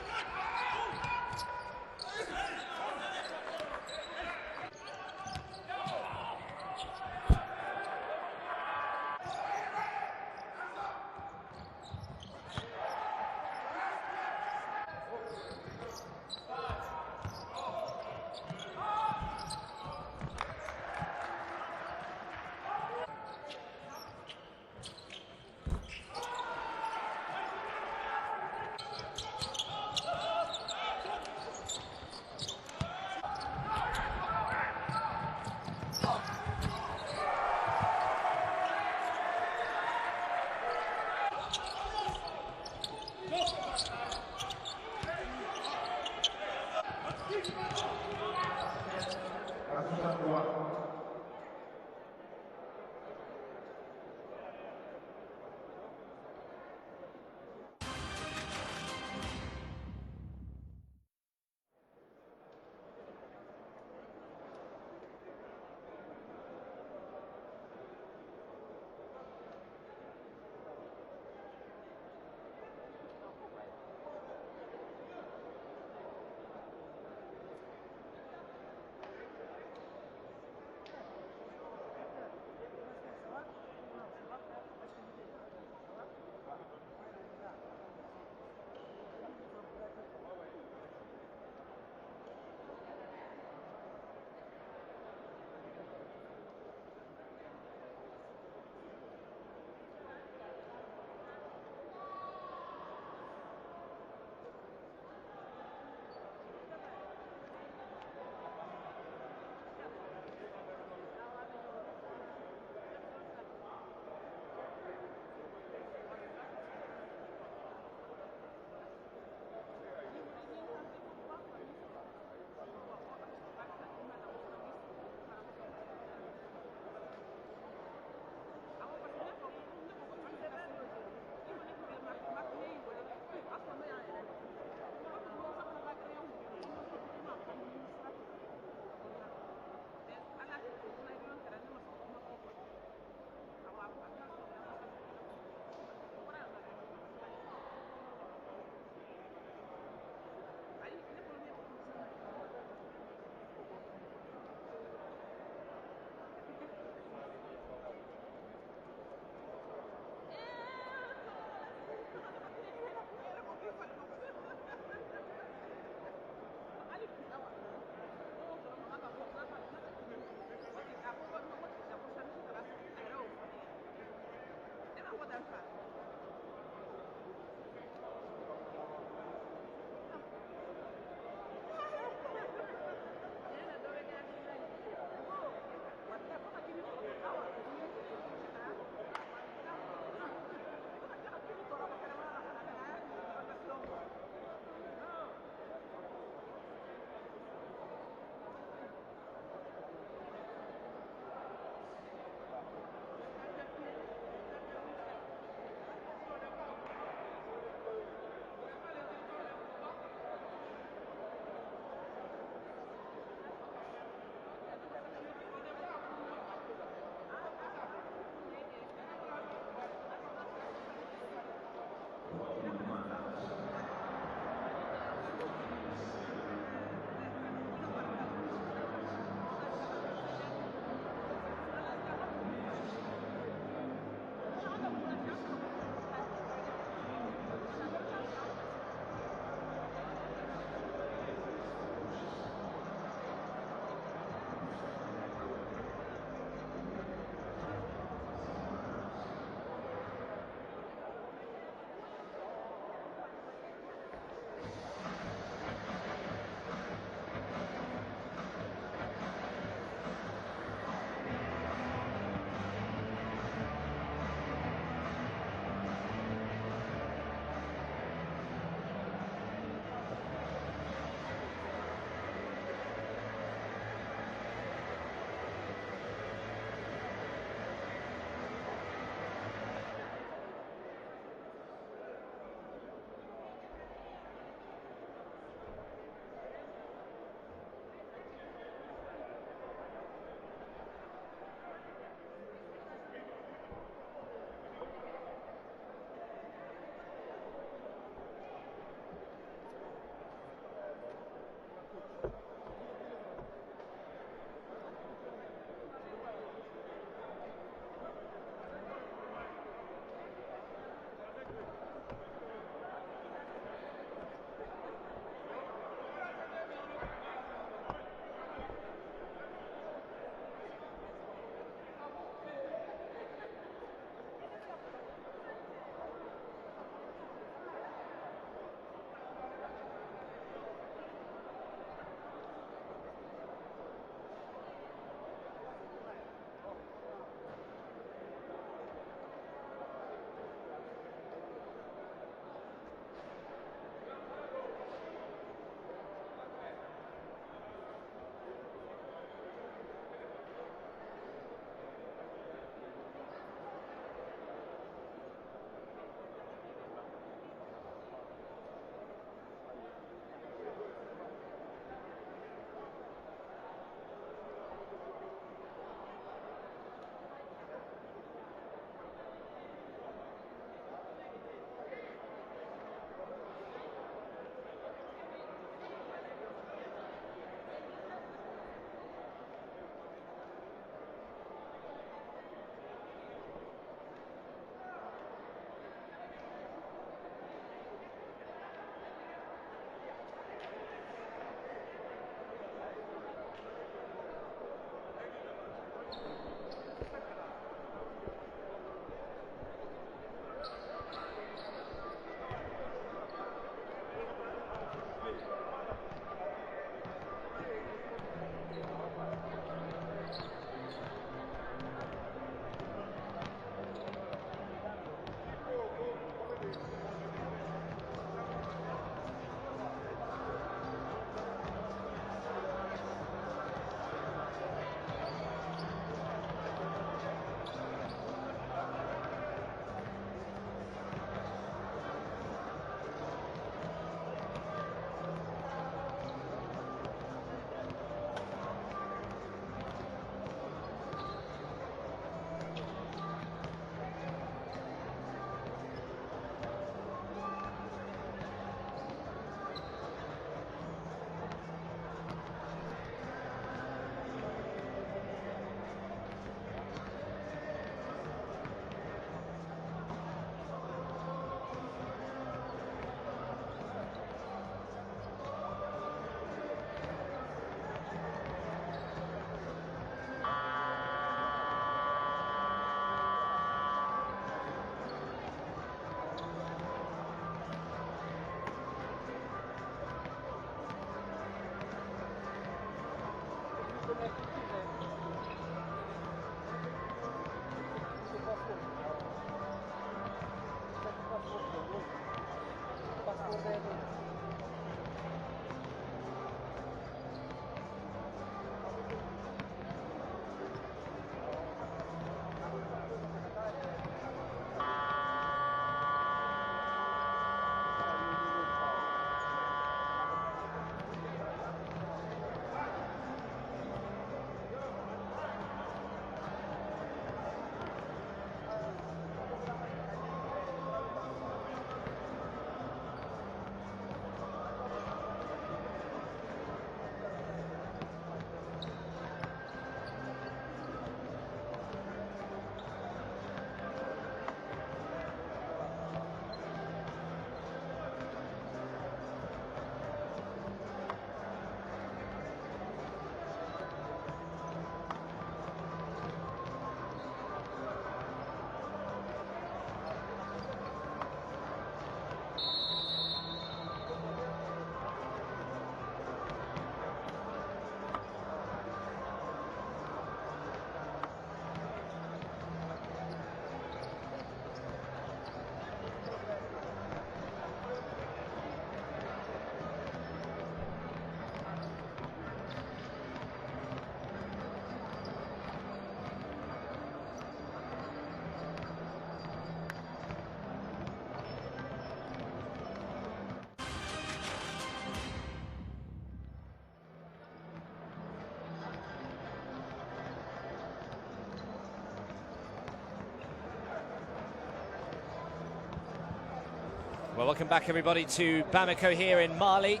Well, welcome back everybody to Bamako here in Mali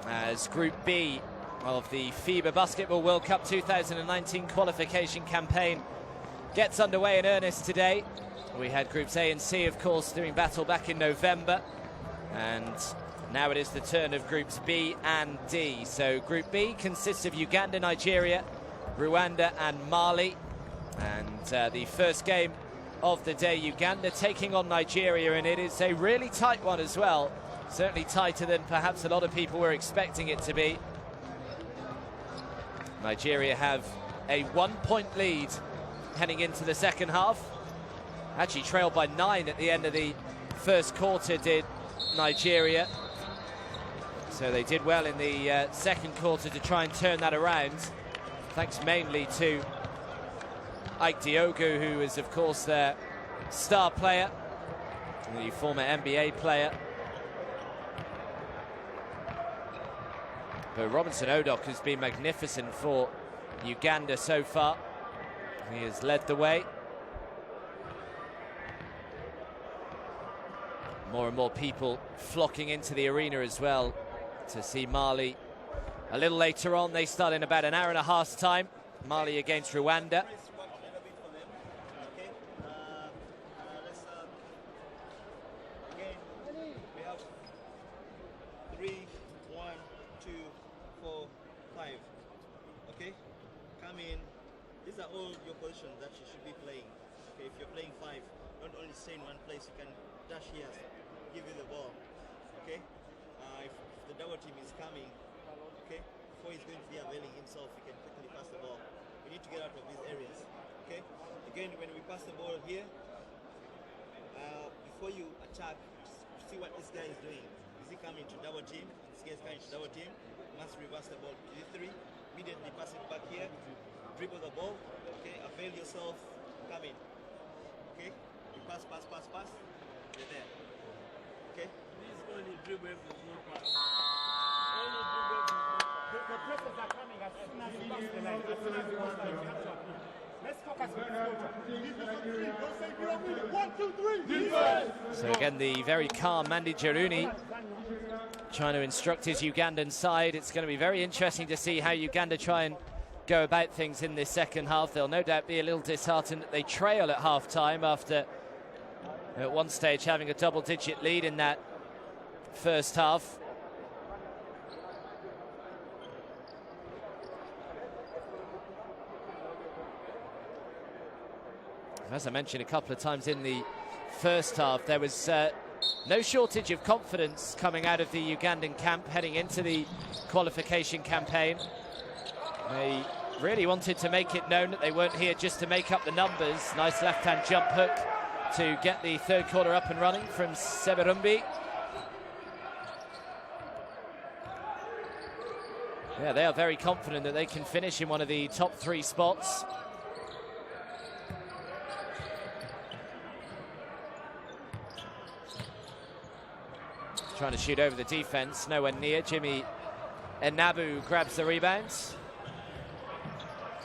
as Group B of the FIBA Basketball World Cup 2019 qualification campaign gets underway in earnest today. We had Groups A and C, of course, doing battle back in November, and now it is the turn of Groups B and D. So Group B consists of Uganda, Nigeria, Rwanda and Mali, and the first game of the day, Uganda taking on Nigeria, and it is a really tight one as well. Certainly tighter than perhaps a lot of people were expecting it to be. Nigeria have a 1-point lead heading into the second half. Actually trailed by 9 at the end of the first quarter did Nigeria. So they did well in the second quarter to try and turn that around. Thanks mainly to Ike Diogu, who is of course their star player, the former NBA player. But Robinson Odok has been magnificent for Uganda so far. He has led the way. More and more people flocking into the arena as well to see Mali. A little later on, they start in about an hour and a half's time. Mali against Rwanda. These are all your positions that you should be playing. Okay, if you're playing 5, don't only stay in one place. You can dash here, give you the ball. Okay, if the double team is coming, okay, before he's going to be availing himself, he can quickly pass the ball. We need to get out of these areas. Okay, again, when we pass the ball here, before you attack, see what this guy is doing. Is he coming to double team? This guy is coming to double team. Must reverse the ball to D3. Immediately pass it back here. Dribble the ball, okay, avail yourself, come in, okay, you pass, you're there, okay? This is only dribble if there's no pass. Only dribble if there's no pass. The presses are coming as soon as you pass the line, as soon as you pass the line, you have to appeal. Let's focus on this quarter. So again, the very calm Mandy Jaruni trying to instruct his Ugandan side. It's going to be very interesting to see how Uganda try and go about things in this second half. They'll no doubt be a little disheartened that they trail at half-time after at one stage having a double-digit lead in that first half. As I mentioned a couple of times in the first half, there was no shortage of confidence coming out of the Ugandan camp heading into the qualification campaign. They really wanted to make it known that they weren't here just to make up the numbers. Nice left-hand jump hook to get the third quarter up and running from Seberumbi. Yeah, they are very confident that they can finish in one of the top 3 spots. Trying to shoot over the defense, nowhere near. Jimmy Enabu grabs the rebounds.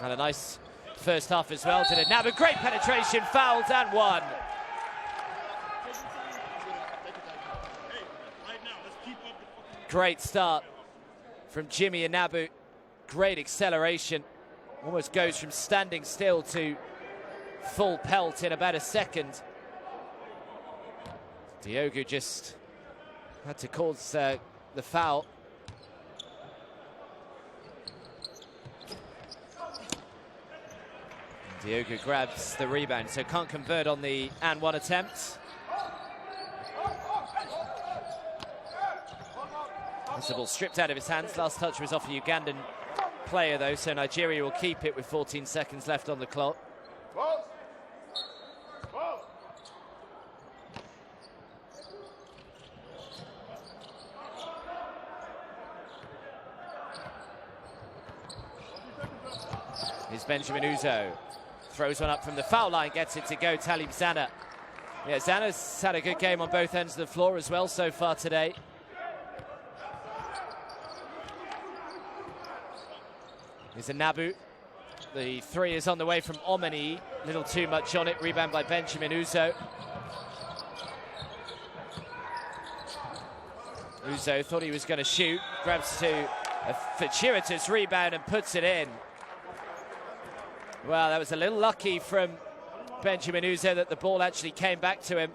And a nice first half as well to Enabu. Great penetration, fouled and one. Great start from Jimmy Enabu. Great acceleration. Almost goes from standing still to full pelt in about a second. Diogu just had to cause the foul. Diogu grabs the rebound, so can't convert on the and one attempt. That's the ball stripped out of his hands. Last touch was off a Ugandan player though, so Nigeria will keep it with 14 seconds left on the clock. Here's Benjamin Ouzo. Throws one up from the foul line, gets it to go, Talib Zana. Yeah, Zana's had a good game on both ends of the floor as well so far today. Here's Enabu. The three is on the way from Omani. Little too much on it. Rebound by Benjamin Ouzo. Ouzo thought he was going to shoot, grabs to a fortuitous rebound and puts it in. Well, that was a little lucky from Benjamin Ouzo that the ball actually came back to him.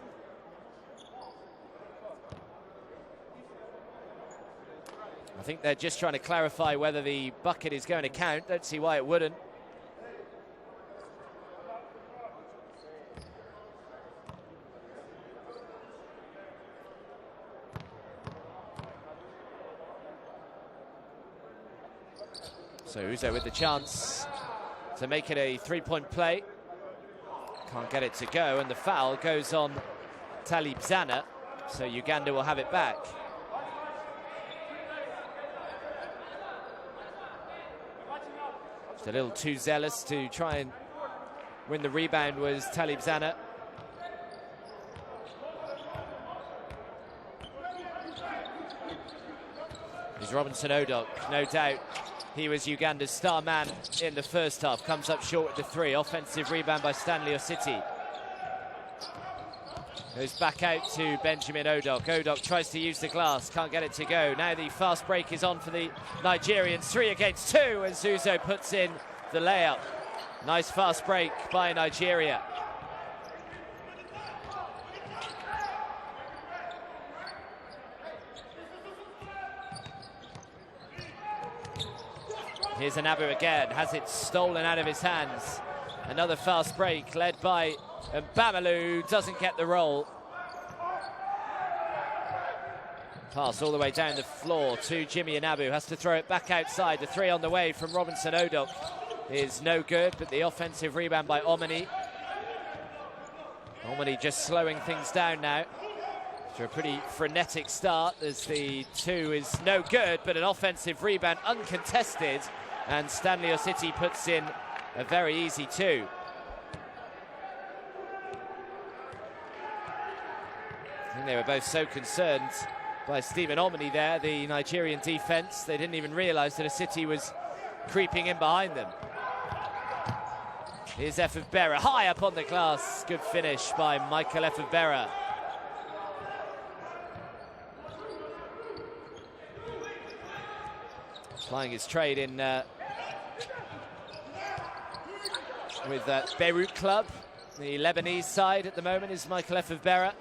I think they're just trying to clarify whether the bucket is going to count. Don't see why it wouldn't. So Ouzo with the chance to make it a three-point play. Can't get it to go, and the foul goes on Talib Zana, so Uganda will have it back. Just a little too zealous to try and win the rebound was Talib Zana. Here's Robinson Odok, no doubt. He was Uganda's star man in the first half. Comes up short with the three. Offensive rebound by Stanley Ositi. Goes back out to Benjamin Odok. Odok tries to use the glass. Can't get it to go. Now the fast break is on for the Nigerians. 3 against 2 as Ouzo puts in the layup. Nice fast break by Nigeria. Here's Anabu again, has it stolen out of his hands. Another fast break led by Mbamalu, doesn't get the roll. Pass all the way down the floor to Jimmy Anabu, has to throw it back outside. The three on the way from Robinson Odok is no good, but the offensive rebound by Omani. Omani just slowing things down now. After a pretty frenetic start, as the two is no good, but an offensive rebound uncontested. And Stanley Ositi puts in a very easy two. I think they were both so concerned by Stephen Omani there, the Nigerian defense. They didn't even realize that Ositi was creeping in behind them. Here's Efebera, high up on the glass. Good finish by Michael Efebera. Plying his trade in with Beirut Club. The Lebanese side at the moment is Michael Efebera.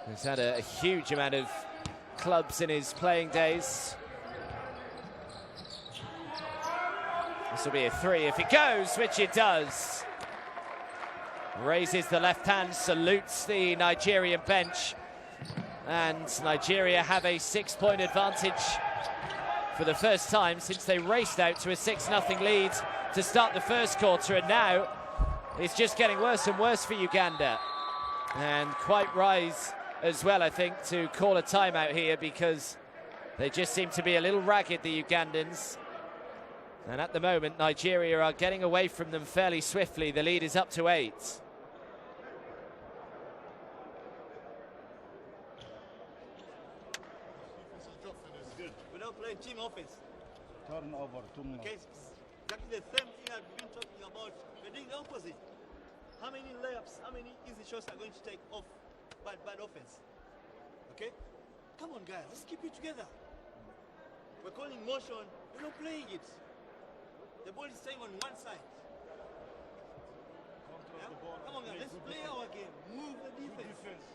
He's had a huge amount of clubs in his playing days. This will be a three if it goes, which it does. Raises the left hand, salutes the Nigerian bench. And Nigeria have a 6-point advantage for the first time since they raced out to a 6-0 lead to start the first quarter, and now it's just getting worse and worse for Uganda. And quite rise as well, I think, to call a timeout here, because they just seem to be a little ragged, the Ugandans. And at the moment, Nigeria are getting away from them fairly swiftly. The lead is up to 8. Without playing team offense. Turnover, Okay, exactly the same thing I've been talking about. We're doing the opposite. How many layups, how many easy shots are going to take off bad offense? Okay? Come on, guys, let's keep it together. We're calling motion, we're not playing it. The ball is staying on one side. Yeah? Come on, guys, let's play our game. Move the defense.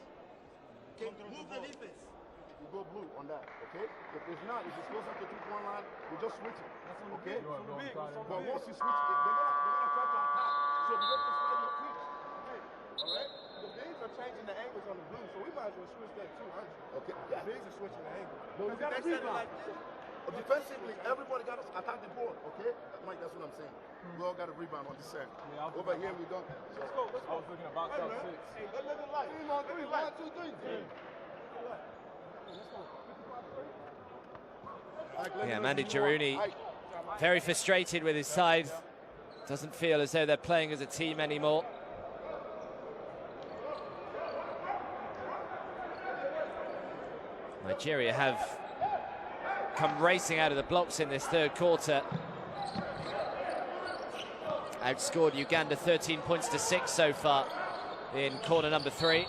Okay, move the defense. You go blue on that, okay? If not, if it's closer to 2-point line, we just switch it, okay? But once you switch it, they're gonna try to attack. So you have to slide your feet. All right? The bigs are changing the angles on the blue, so we might as well switch that too, huh? Okay. The bigs are switching the angle. But we got to rebound. Defensively, everybody got to attack the board, okay? Mike, that's what I'm saying. We all got to rebound on this end. Over here, we don't. Let's go. I was looking at box out 6. Hey, let's live it life. 1, 2, 3. Yeah, Mandy Jaruni very frustrated with his side. Doesn't feel as though they're playing as a team anymore. Nigeria have come racing out of the blocks in this third quarter. Outscored Uganda 13 points to 6 so far in quarter number 3.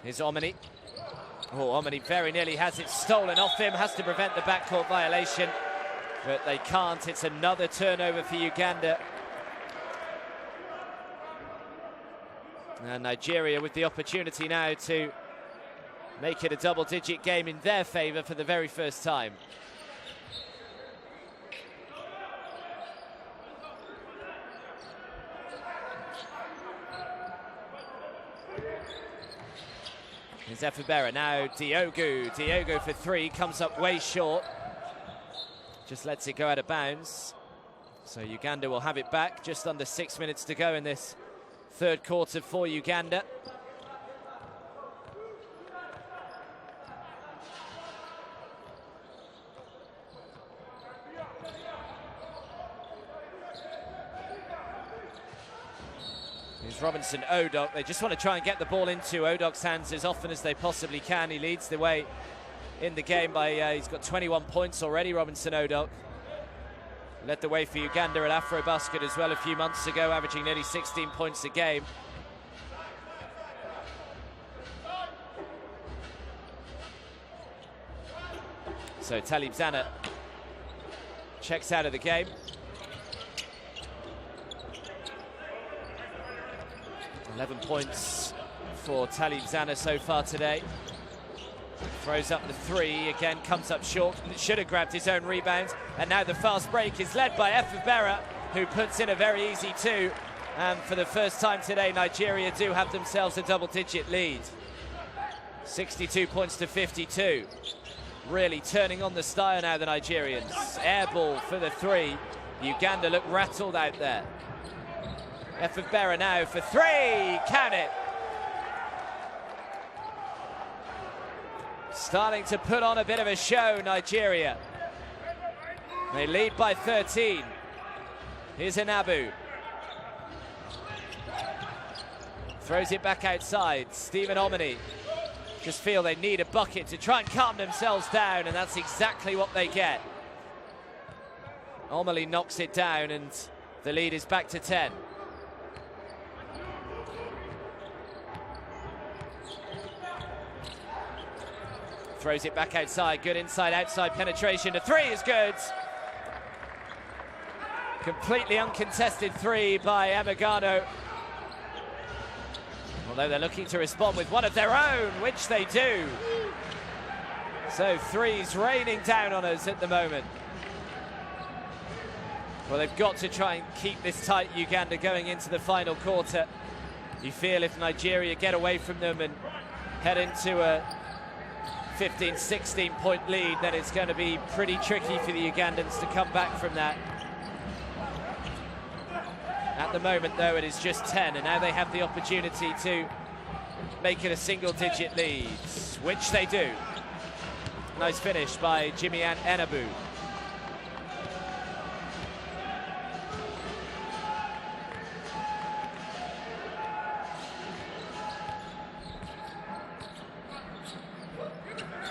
Here's Omani. Oh, Omani very nearly has it stolen off him, has to prevent the backcourt violation, but they can't. It's another turnover for Uganda. And Nigeria with the opportunity now to make it a double-digit game in their favour for the very first time. Here's FIBA, now Diogo. Diogo for three, comes up way short. Just lets it go out of bounds. So Uganda will have it back, just under 6 minutes to go in this third quarter for Uganda. Here's Robinson Odok. They just want to try and get the ball into Odok's hands as often as they possibly can. He leads the way in the game by, he's got 21 points already, Robinson Odok. Led the way for Uganda at AfroBasket as well a few months ago, averaging nearly 16 points a game. So Talib Zana checks out of the game. 11 points for Talib Zana so far today. Throws up the three, again comes up short. Should have grabbed his own rebound. And now the fast break is led by FIBA, who puts in a very easy two. And for the first time today, Nigeria do have themselves a double-digit lead. 62 points to 52. Really turning on the style now, the Nigerians. Air ball for the three. Uganda look rattled out there. FIBA now for three, count it. Starting to put on a bit of a show, Nigeria. They lead by 13. Here's Anabu. Throws it back outside. Stephen Omani. Just feel they need a bucket to try and calm themselves down, and that's exactly what they get. Omani knocks it down, and the lead is back to 10. Throws it back outside, good inside-outside penetration. The three is good. Completely uncontested three by Amagano. Although they're looking to respond with one of their own, which they do. So threes raining down on us at the moment. Well, they've got to try and keep this tight, Uganda, going into the final quarter. You feel if Nigeria get away from them and head into a 15, 16 point lead, then it's going to be pretty tricky for the Ugandans to come back from that. At the moment, though, it is just 10, and now they have the opportunity to make it a single-digit lead, which they do. Nice finish by Jimmy Enabu.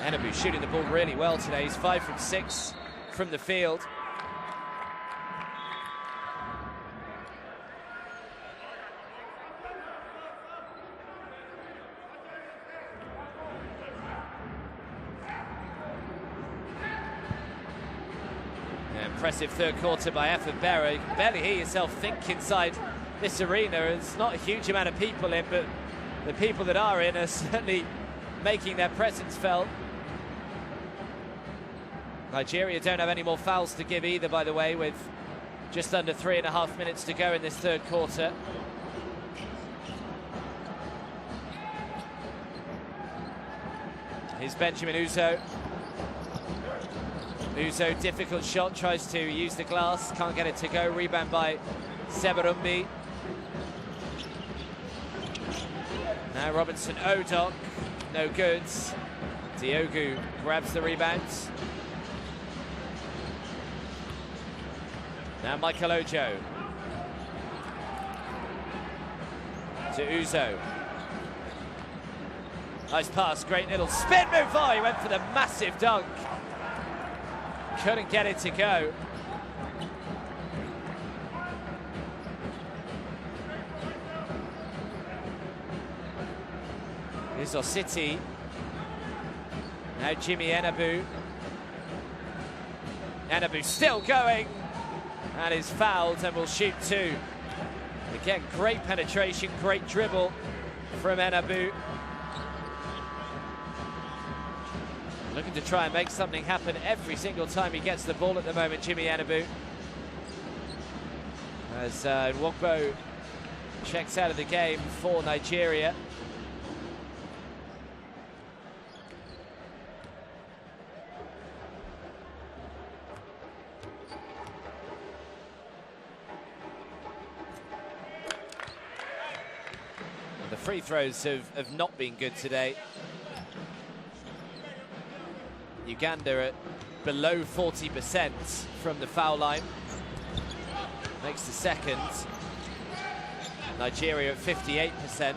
Enabu shooting the ball really well today. He's 5 from 6 from the field. Impressive third quarter by FIBA. You can barely hear yourself think inside this arena. There's not a huge amount of people in, but the people that are in are certainly making their presence felt. Nigeria don't have any more fouls to give either, by the way, with just under 3.5 minutes to go in this third quarter. Here's Benjamin Ouzo. Ouzo, difficult shot, tries to use the glass, can't get it to go. Rebound by Sebarumbi. Now Robinson Odok, no good. Diogo grabs the rebound. Now Michael Ojo. To Ouzo. Nice pass, great little spin move. Oh, he went for the massive dunk. Couldn't get it to go. Ouzo City. Now Jimmy Enabu. Enabu still going, and is fouled and will shoot 2. Again, great penetration, great dribble from Enabu. Looking to try and make something happen every single time he gets the ball at the moment, Jimmy Enabu. As Nwogbo checks out of the game for Nigeria. The free throws have not been good today. Uganda at below 40% from the foul line. Makes the second. Nigeria at 58%.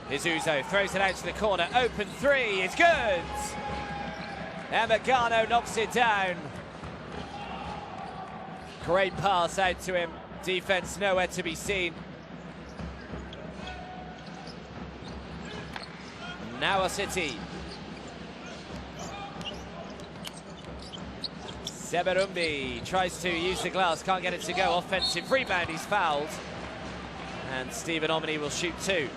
Here's Ouzo, throws it out to the corner, open 3, it's good! Emegano knocks it down. Great pass out to him, defense nowhere to be seen. Now City. Seberumbi tries to use the glass, can't get it to go. Offensive rebound, he's fouled. And Stephen Omeni will shoot 2.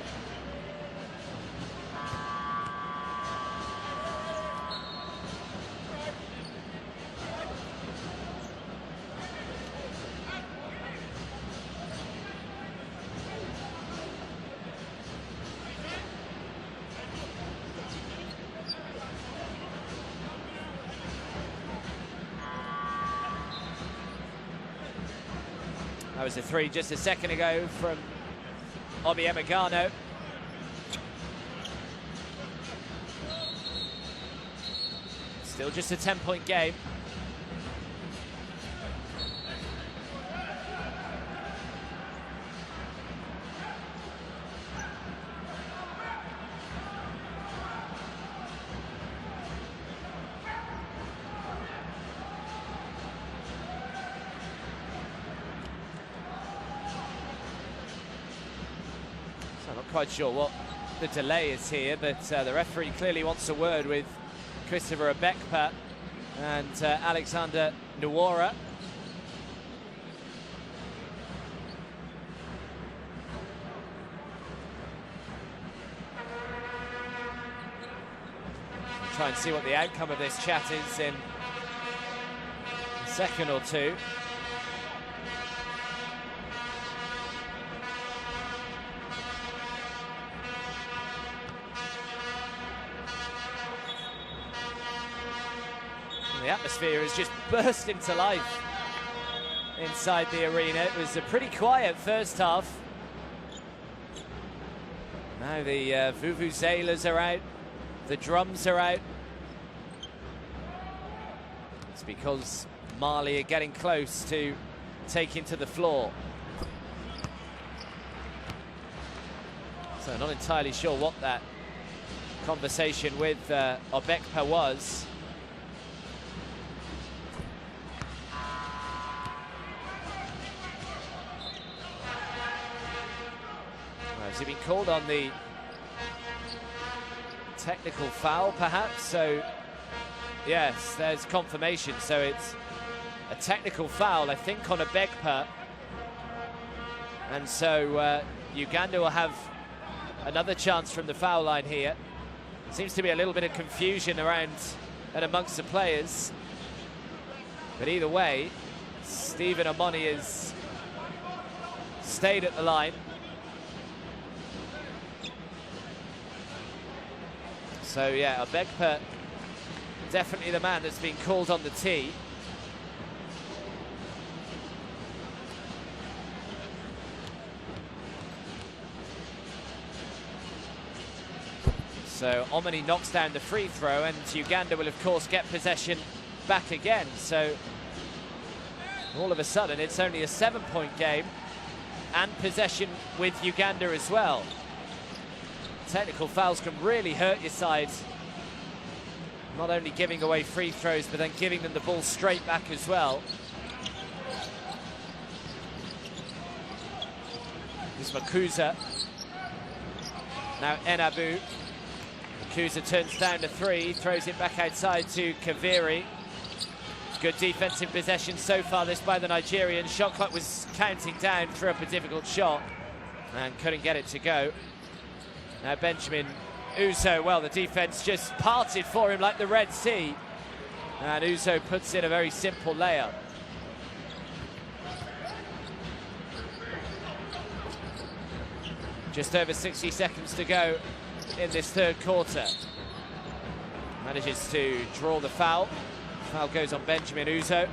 That was a 3 just a second ago from Obi Emegano. Still just a 10-point game. I'm not quite sure what the delay is here, but the referee clearly wants a word with Christopher Abekpa and Alexander Nwora. Try and see what the outcome of this chat is in a second or two. The atmosphere has just burst into life inside the arena. It was a pretty quiet first half. Now the vuvuzelas are out, the drums are out. It's because Mali are getting close to taking to the floor. So not entirely sure what that conversation with Abekpa was. Has he been called on the technical foul, perhaps? So, yes, there's confirmation. So it's a technical foul, I think, on Abekpa. And so Uganda will have another chance from the foul line here. Seems to be a little bit of confusion around and amongst the players. But either way, Stephen Omeni has stayed at the line. So yeah, Abekpa definitely the man that's been called on the tee. So Omeni knocks down the free throw, and Uganda will of course get possession back again. So all of a sudden it's only a 7-point game and possession with Uganda as well. Technical fouls can really hurt your side not only giving away free throws, but then giving them the ball straight back as well. This is Makuza. Now Enabu. Makuza turns down to 3, throws it back outside to Kaviri. Good defensive possession so far, this by the Nigerians. Shot clock was counting down, threw up a difficult shot and couldn't get it to go. Now Benjamin Ouzo, well, the defense just parted for him like the Red Sea. And Ouzo puts in a very simple layup. Just over 60 seconds to go in this third quarter. Manages to draw the foul. Foul goes on Benjamin Ouzo.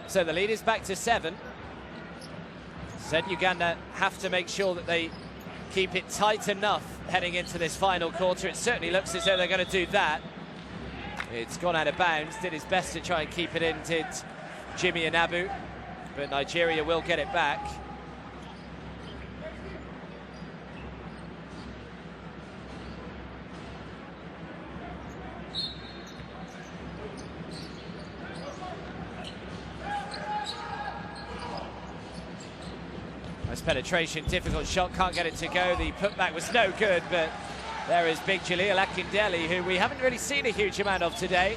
So the lead is back to 7. Said Uganda have to make sure that they keep it tight enough heading into this final quarter. It certainly looks as though they're going to do that. It's gone out of bounds. Did his best to try and keep it in, did Jimmy Enabu. But Nigeria will get it back. Penetration, difficult shot, can't get it to go. The putback was no good, but there is big Jaleel Akindele, who we haven't really seen a huge amount of today.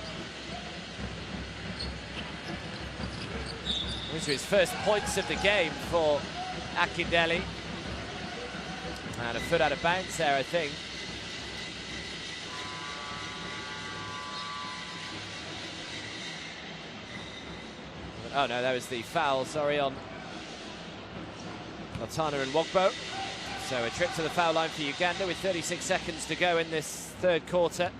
These are his first points of the game for Akindele. And a foot out of bounds there, I think. Oh no, that was the foul, sorry, on Latana and Wogbo. So a trip to the foul line for Uganda with 36 seconds to go in this third quarter.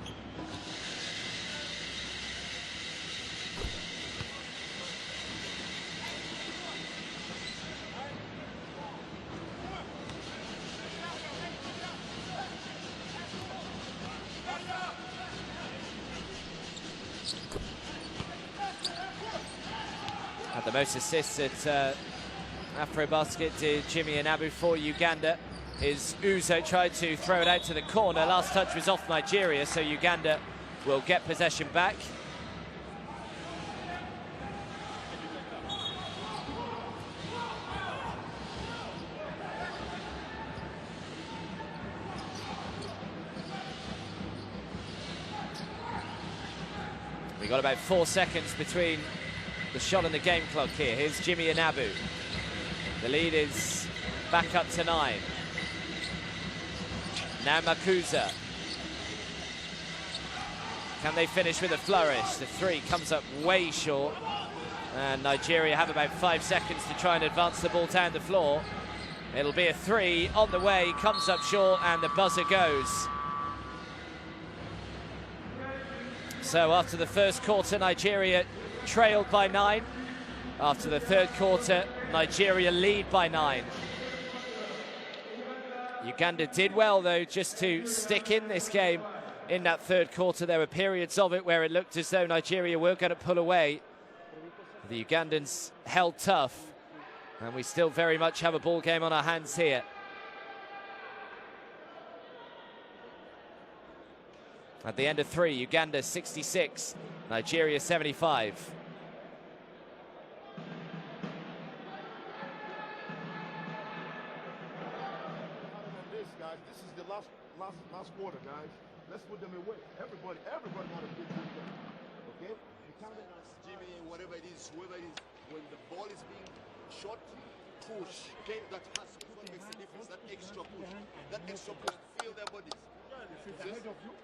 Had the most assists at Afrobasket did Jimmy Enabu for Uganda. Is Ouzo tried to throw it out to the corner. Last touch was off Nigeria, so Uganda will get possession back. We got about 4 seconds between the shot and the game clock here. Here's Jimmy Enabu. The lead is back up to 9. Now Makuza. Can they finish with a flourish? The 3 comes up way short. And Nigeria have about 5 seconds to try and advance the ball down the floor. It'll be a 3 on the way, comes up short, and the buzzer goes. So after the first quarter, Nigeria trailed by 9. After the third quarter, Nigeria lead by 9. Uganda did well, though, just to stick in this game in that third quarter. There were periods of it where it looked as though Nigeria were going to pull away. The Ugandans held tough, and we still very much have a ball game on our hands here. At the end of 3, Uganda 66, Nigeria 75. Last quarter, guys. Let's put them away. Everybody got a big game. Okay? You can't Jimmy, whatever it is, whoever it is, when the ball is being shot, push. Okay? That has to makes the difference. That extra push. That extra push. Feel their bodies. If it's ahead of you.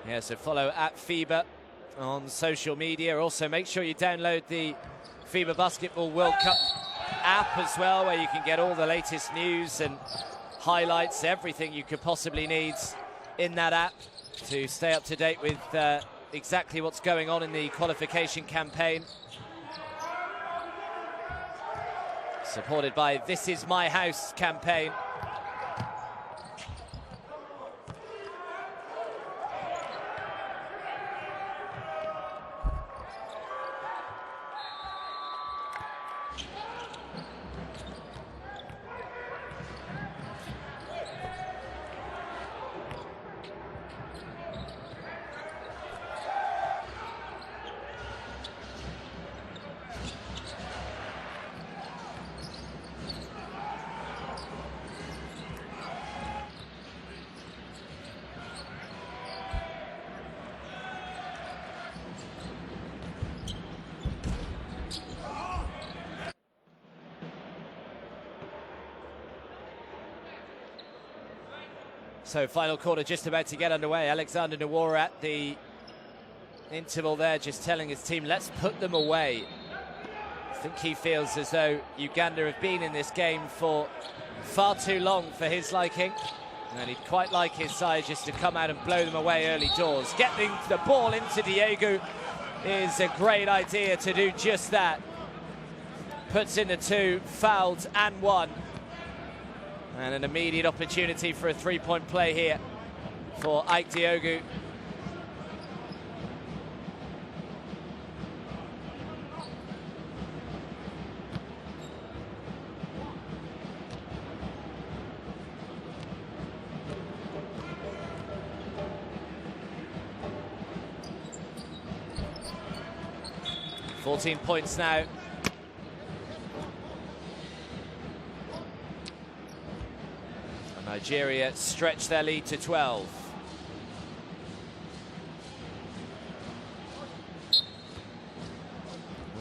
Yeah, so follow at FIBA on social media. Also, make sure you download the FIBA Basketball World Cup app as well, where you can get all the latest news and highlights, everything you could possibly need in that app to stay up to date with exactly what's going on in the qualification campaign. Supported by This Is My House campaign. So final quarter just about to get underway. Alexander Nwora at the interval there, just telling his team, let's put them away. I think he feels as though Uganda have been in this game for far too long for his liking. And he'd quite like his side just to come out and blow them away early doors. Getting the ball into Diego is a great idea to do just that. Puts in the 2, fouled and 1. And an immediate opportunity for a three-point play here for Ike Diogu. Points now. Nigeria stretch their lead to 12.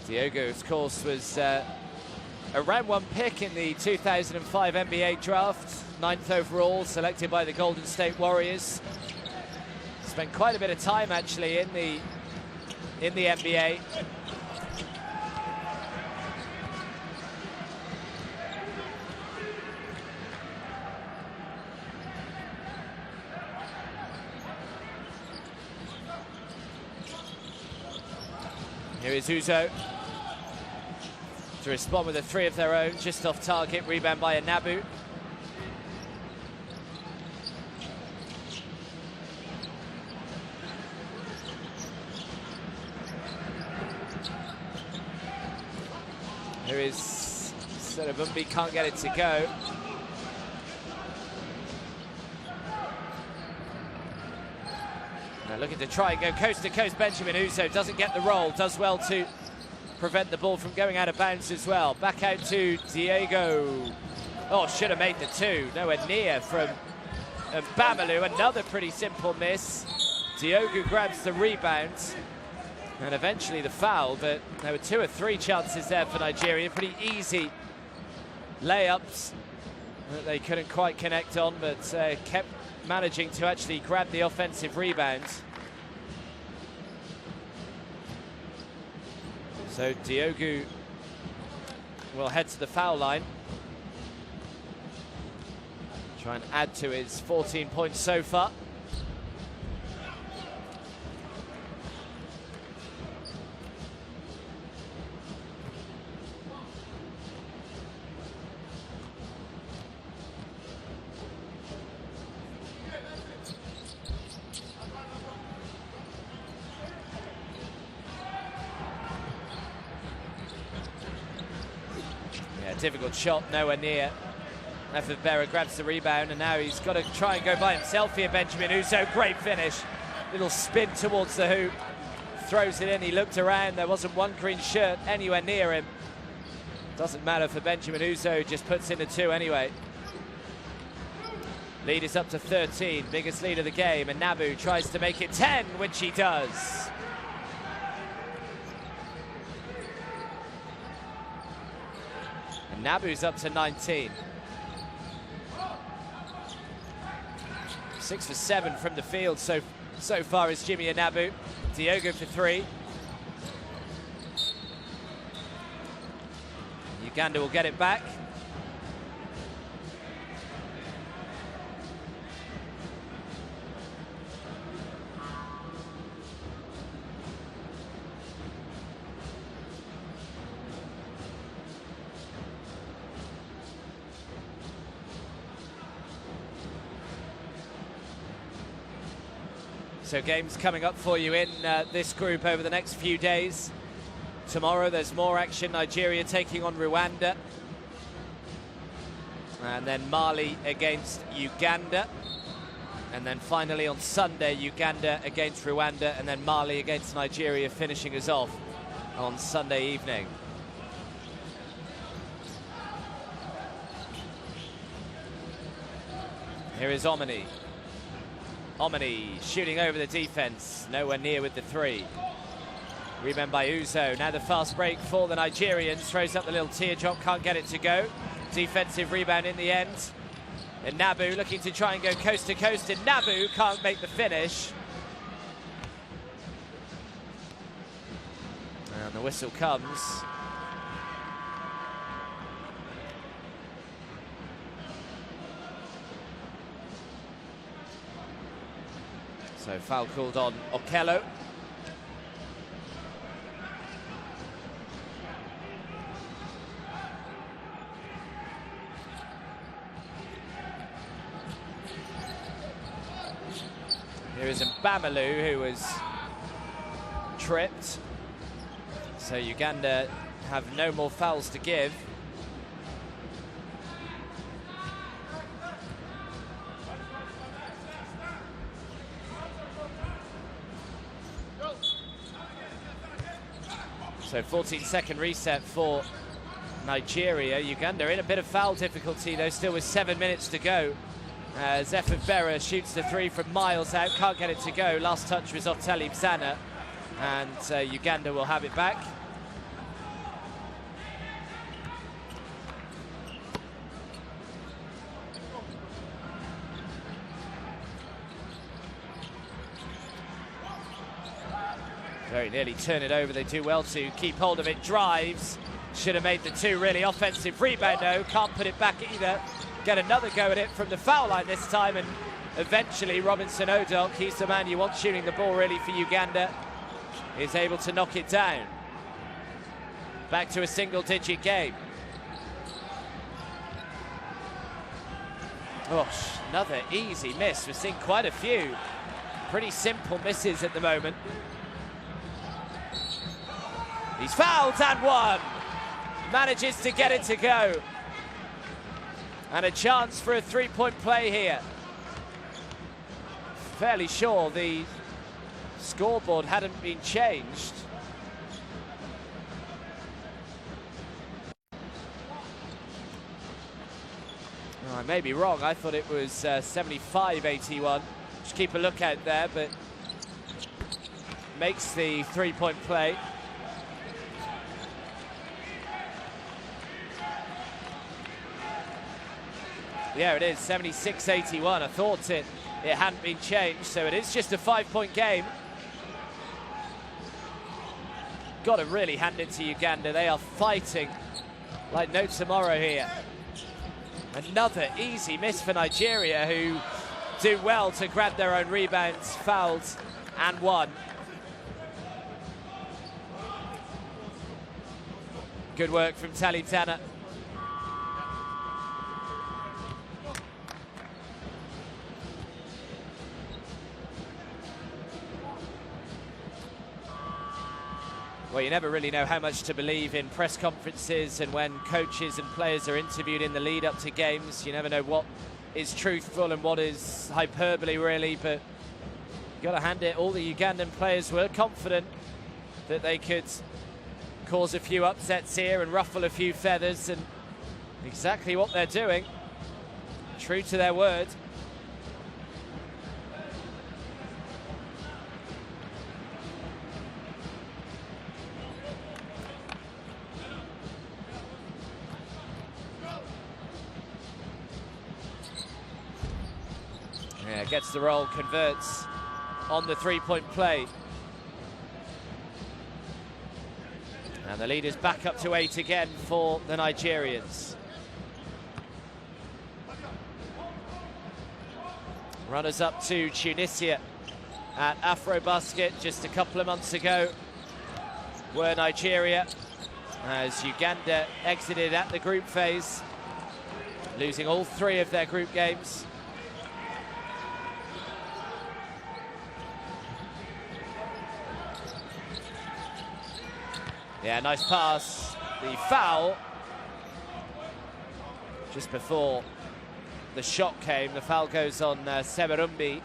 Diogo, of course, was a round 1 pick in the 2005 NBA draft, 9th overall, selected by the Golden State Warriors. Spent quite a bit of time actually in the NBA. Here is Ouzo to respond with a 3 of their own, just off target, rebound by Anabu. Here is Serabumbi, can't get it to go. Looking to try and go coast to coast. Benjamin Ouzo doesn't get the roll, does well to prevent the ball from going out of bounds as well. Back out to Diego. Oh, should have made the 2. Nowhere near from Bamalu. Another pretty simple miss. Diogo grabs the rebound and eventually the foul, but there were 2 or 3 chances there for Nigeria. Pretty easy layups that they couldn't quite connect on, but kept managing to actually grab the offensive rebound. So Diogo will head to the foul line. Try and add to his 14 points so far. Difficult shot, nowhere near. Efebera grabs the rebound, and now he's got to try and go by himself here. Benjamin Ouzo, great finish. Little spin towards the hoop. Throws it in, he looked around. There wasn't one green shirt anywhere near him. Doesn't matter for Benjamin Ouzo, just puts in the 2 anyway. Lead is up to 13, biggest lead of the game, and Nabu tries to make it 10, which he does. Nabu's up to 19. 6 for 7 from the field so so far is Jimmy Anabu. Diogo for 3. Uganda will get it back. So games coming up for you in this group over the next few days. Tomorrow there's more action, Nigeria taking on Rwanda. And then Mali against Uganda. And then finally on Sunday, Uganda against Rwanda, and then Mali against Nigeria finishing us off on Sunday evening. Here is Omani. Omani shooting over the defense, nowhere near with the 3. Rebound by Ouzo. Now the fast break for the Nigerians. Throws up the little teardrop, can't get it to go. Defensive rebound in the end. And Nabu looking to try and go coast to coast, and Nabu can't make the finish. And the whistle comes. So foul called on Okello. Here is Mbamalu, who was tripped. So Uganda have no more fouls to give. So 14-second reset for Nigeria. Uganda in a bit of foul difficulty, though, still with 7 minutes to go. Zephyr Berra shoots the 3 from miles out, can't get it to go. Last touch was off Talib Zana, and Uganda will have it back. Very nearly turn it over. They do well to keep hold of it. Drives. Should have made the 2 really offensive. Rebound, though. Can't put it back either. Get another go at it from the foul line this time. And eventually, Robinson Odok, he's the man you want shooting the ball really for Uganda, is able to knock it down. Back to a single-digit game. Gosh, another easy miss. We're seeing quite a few pretty simple misses at the moment. He's fouled and 1. Manages to get it to go. And a chance for a 3-point play here. Fairly sure the scoreboard hadn't been changed. Oh, I may be wrong. I thought it was 75-81. Just keep a look out there, but makes the 3-point play. Yeah, it is 76-81. I thought it hadn't been changed, so it is just a 5-point game. Got to really hand it to Uganda. They are fighting like no tomorrow here. Another easy miss for Nigeria, who do well to grab their own rebounds, fouls, and 1. Good work from Talib Zana. Well, you never really know how much to believe in press conferences, and when coaches and players are interviewed in the lead up to games, you never know what is truthful and what is hyperbole, really, but you've got to hand it. All the Ugandan players were confident that they could cause a few upsets here and ruffle a few feathers, and exactly what they're doing. True to their word. Yeah, gets the roll, converts on the three-point play. And the lead is back up to 8 again for the Nigerians. Runners-up to Tunisia at Afrobasket just a couple of months ago were Nigeria, as Uganda exited at the group phase, losing all 3 of their group games. Yeah, nice pass. The foul just before the shot came. The foul goes on Semerumbi.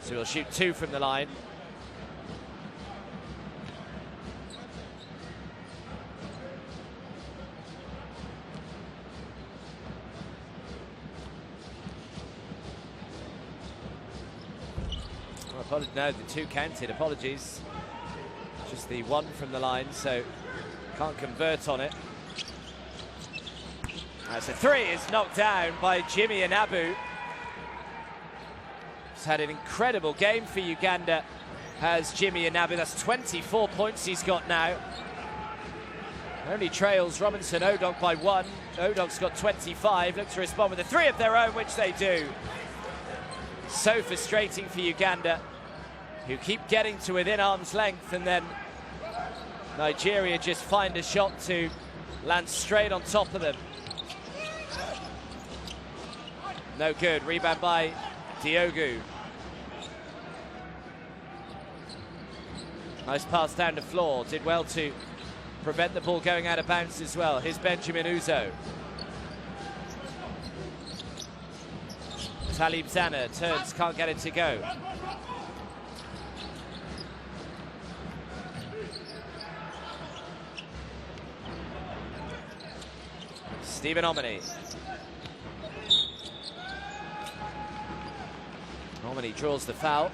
So he'll shoot 2 from the line. No, the 2 counted, apologies. Just the 1 from the line, so can't convert on it. As the 3 is knocked down by Jimmy Anabu. He's had an incredible game for Uganda, has Jimmy Anabu. That's 24 points he's got now. Only trails Robinson Odog by 1. Odog's got 25, looks to respond with a 3 of their own, which they do. So frustrating for Uganda, who keep getting to within arm's length, and then Nigeria just find a shot to land straight on top of them. No good. Rebound by Diogu. Nice pass down the floor. Did well to prevent the ball going out of bounds as well. Here's Benjamin Ouzo. Talib Zana turns, can't get it to go. Stephen Omeni. Omeni draws the foul.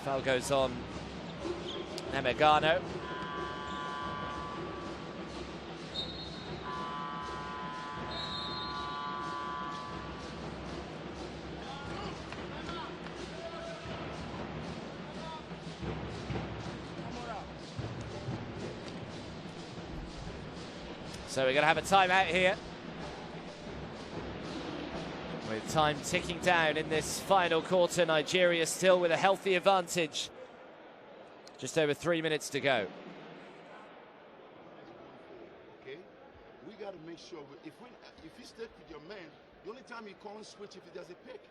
Foul goes on Nemegano. So we're going to have a timeout here, with time ticking down in this final quarter. Nigeria still with a healthy advantage. Just over 3 minutes to go. Okay, we got to make sure if you stick with your man, the only time you can't switch if there's a pick.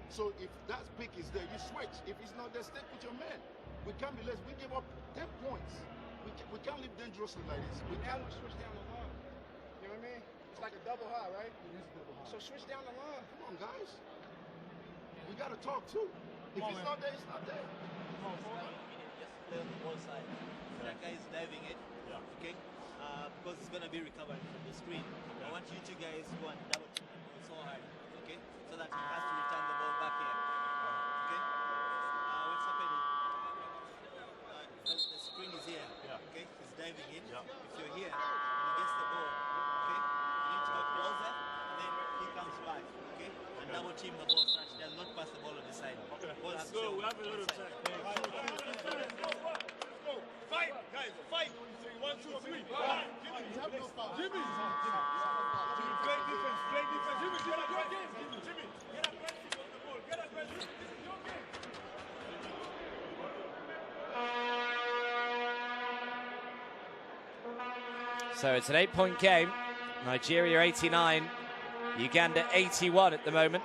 So if that pick is there, you switch. If it's not there, stick with your man. We can't be less. We give up 10 points. We can't live dangerously like this. We can't switch down the line. You know what I mean? It's like a double high, right? It is a double high. So switch down the line. Come on, guys. We got to talk too. If it's not there, it's not there. Just play on the ball side. That guy is diving it. Okay? Because it's going to be recovered from the screen. I want you two guys to go and double check the ball so hard. Okay? So that he has to return the ball back here. Okay? What's happening? The screen is here. Okay? He's diving in. If you're here and he gets the ball, okay? You need to go closer and then he comes back. Okay? And double team the ball so that he does not pass the ball on the side. Ball has to So we have a little time. Fight, guys, fight! 1, 2, 3. Jimmy! Jimmy! Play defense, play defense. Jimmy, get aggressive. Jimmy, get aggressive on the ball. Get aggressive. So it's an 8-point game. Nigeria 89, Uganda 81 at the moment.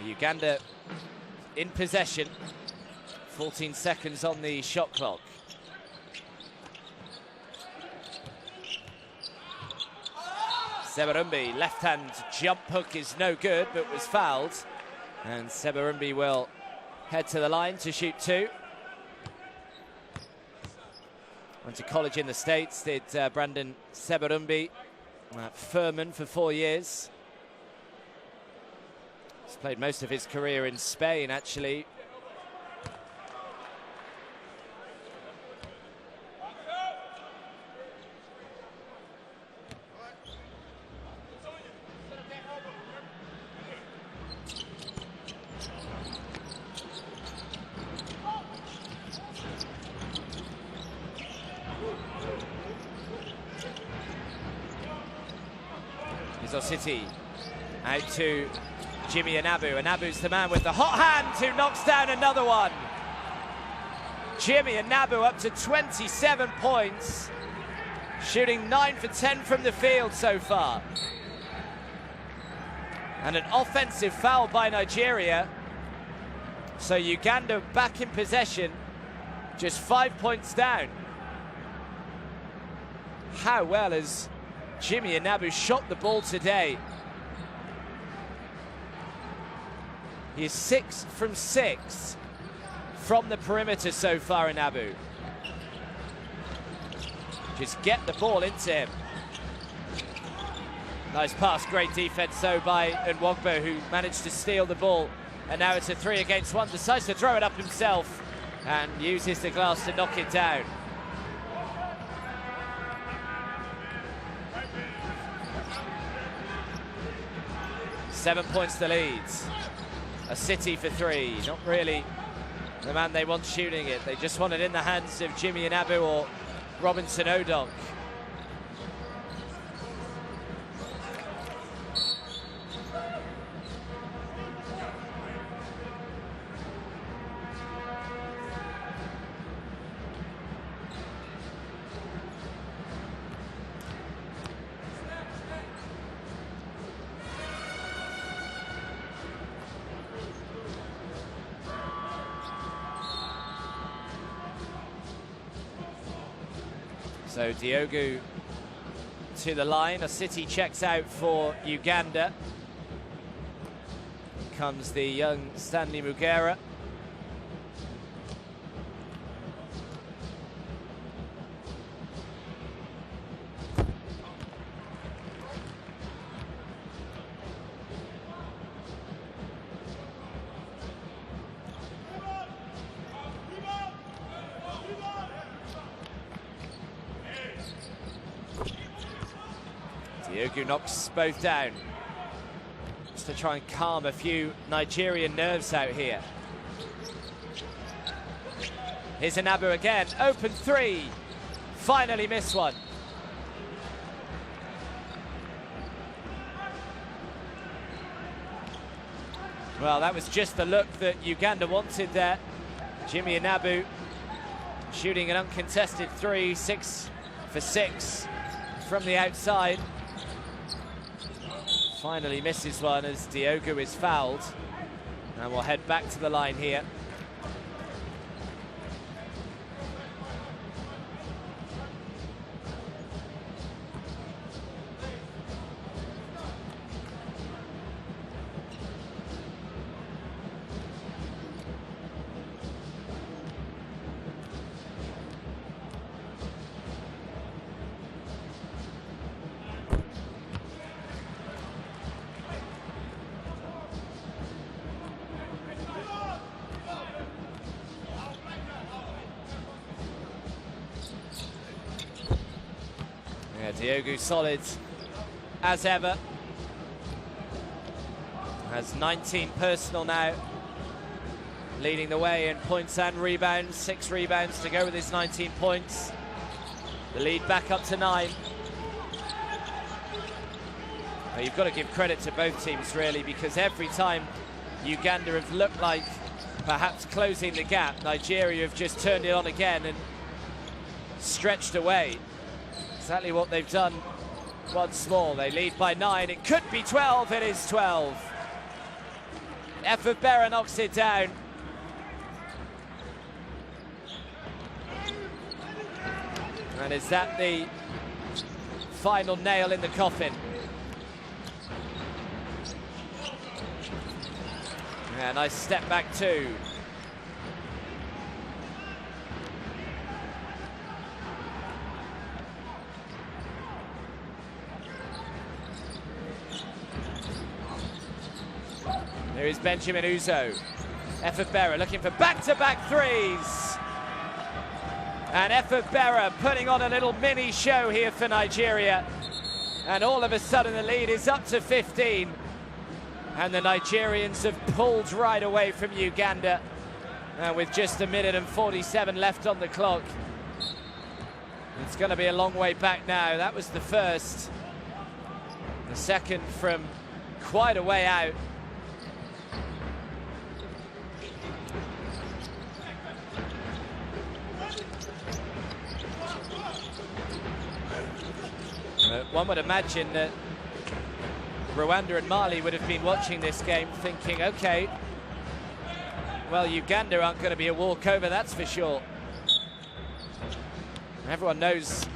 Uganda in possession. 14 seconds on the shot clock. Semerumbi, left-hand jump hook is no good, but was fouled. And Semerumbi will head to the line to shoot 2. Went to college in the States, did Brandon Semerumbi at Furman for 4 years. He's played most of his career in Spain, actually. Ouzo City. Out to Jimmy Anabu. Anabu's the man with the hot hand who knocks down another one. Jimmy Anabu up to 27 points. Shooting 9 for 10 from the field so far. And an offensive foul by Nigeria. So Uganda back in possession, just 5 points down. How well has Jimmy Anabu shot the ball today? He is 6 from 6 from the perimeter so far, Anabu. Just get the ball into him. Nice pass, great defense though by Nwogbo, who managed to steal the ball. And now it's a 3 against 1, decides to throw it up himself and uses the glass to knock it down. Seven points the lead. A City for 3, not really the man they want shooting it. They just want it in the hands of Jimmy Anabu or Robinson Odonk. So Diogu to the line. A City checks out for Uganda. Comes the young Stanley Mugera. Diogu knocks both down, just to try and calm a few Nigerian nerves out here. Here's Anabu again, open 3, finally missed one. Well, that was just the look that Uganda wanted there. Jimmy Anabu shooting an uncontested 3, 6 for 6 from the outside. Finally misses one as Diogu is fouled. And we'll head back to the line here. Diogu solid as ever. Has 19 personal now. Leading the way in points and rebounds. 6 rebounds to go with his 19 points. The lead back up to 9. Well, you've got to give credit to both teams really, because every time Uganda have looked like perhaps closing the gap, Nigeria have just turned it on again and stretched away. Exactly what they've done once more. They lead by 9. It could be 12. It is 12. FIBA knocks it down. And is that the final nail in the coffin? Yeah, nice step back too. Here is Benjamin Ouzo. FIBA looking for back-to-back threes. And FIBA putting on a little mini show here for Nigeria. And all of a sudden the lead is up to 15. And the Nigerians have pulled right away from Uganda. With just 1 minute and 47 left on the clock. It's going to be a long way back now. That was the first. The second from quite a way out. One would imagine that Rwanda and Mali would have been watching this game thinking, okay, well, Uganda aren't going to be a walkover, that's for sure. Everyone knows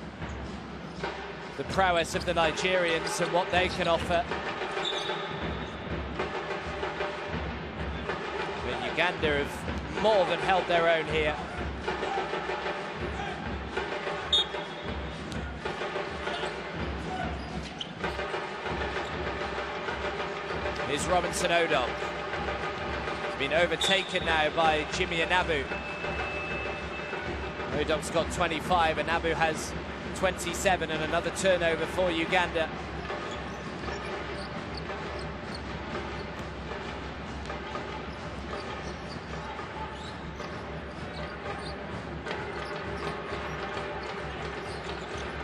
the prowess of the Nigerians and what they can offer. But Uganda have more than held their own here. Here's Robinson Odom. He's been overtaken now by Jimmy Anabu. Odom's got 25, Anabu has 27, and another turnover for Uganda.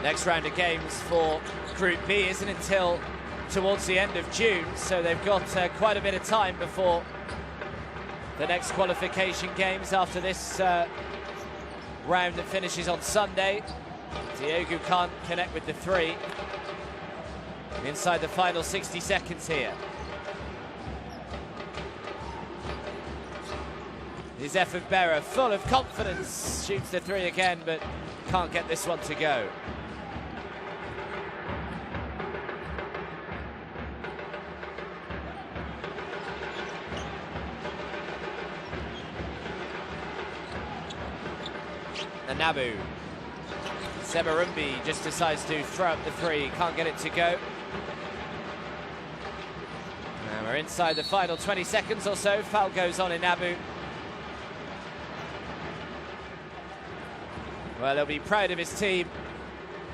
Next round of games for Group B isn't until towards the end of June, so they've got quite a bit of time before the next qualification games after this round that finishes on Sunday. Diogo can't connect with the three. Inside the final 60 seconds here. Here's FIBA, full of confidence, shoots the three again, but can't get this one to go. Anabu. Sebarumbi just decides to throw up the three, can't get it to go. And we're inside the final 20 seconds or so. Foul goes on Anabu. Well, he'll be proud of his team,